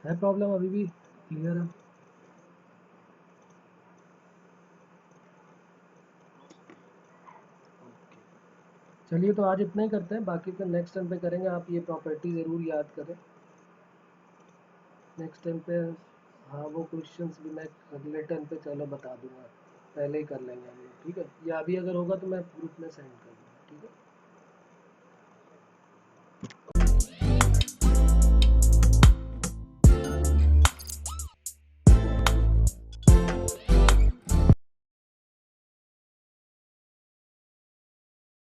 है प्रॉब्लम अभी भी? क्लियर है? चलिए तो आज इतना ही करते हैं, बाकी फिर नेक्स्ट टाइम पे करेंगे। आप ये प्रॉपर्टी ज़रूर याद करें नेक्स्ट टाइम पे। हाँ वो क्वेश्चंस भी मैं अगले टाइम पे चलो बता दूंगा, पहले ही कर लेंगे हम लोग, ठीक है? या अभी अगर होगा तो मैं ग्रुप में सेंड कर दूँगा, ठीक है?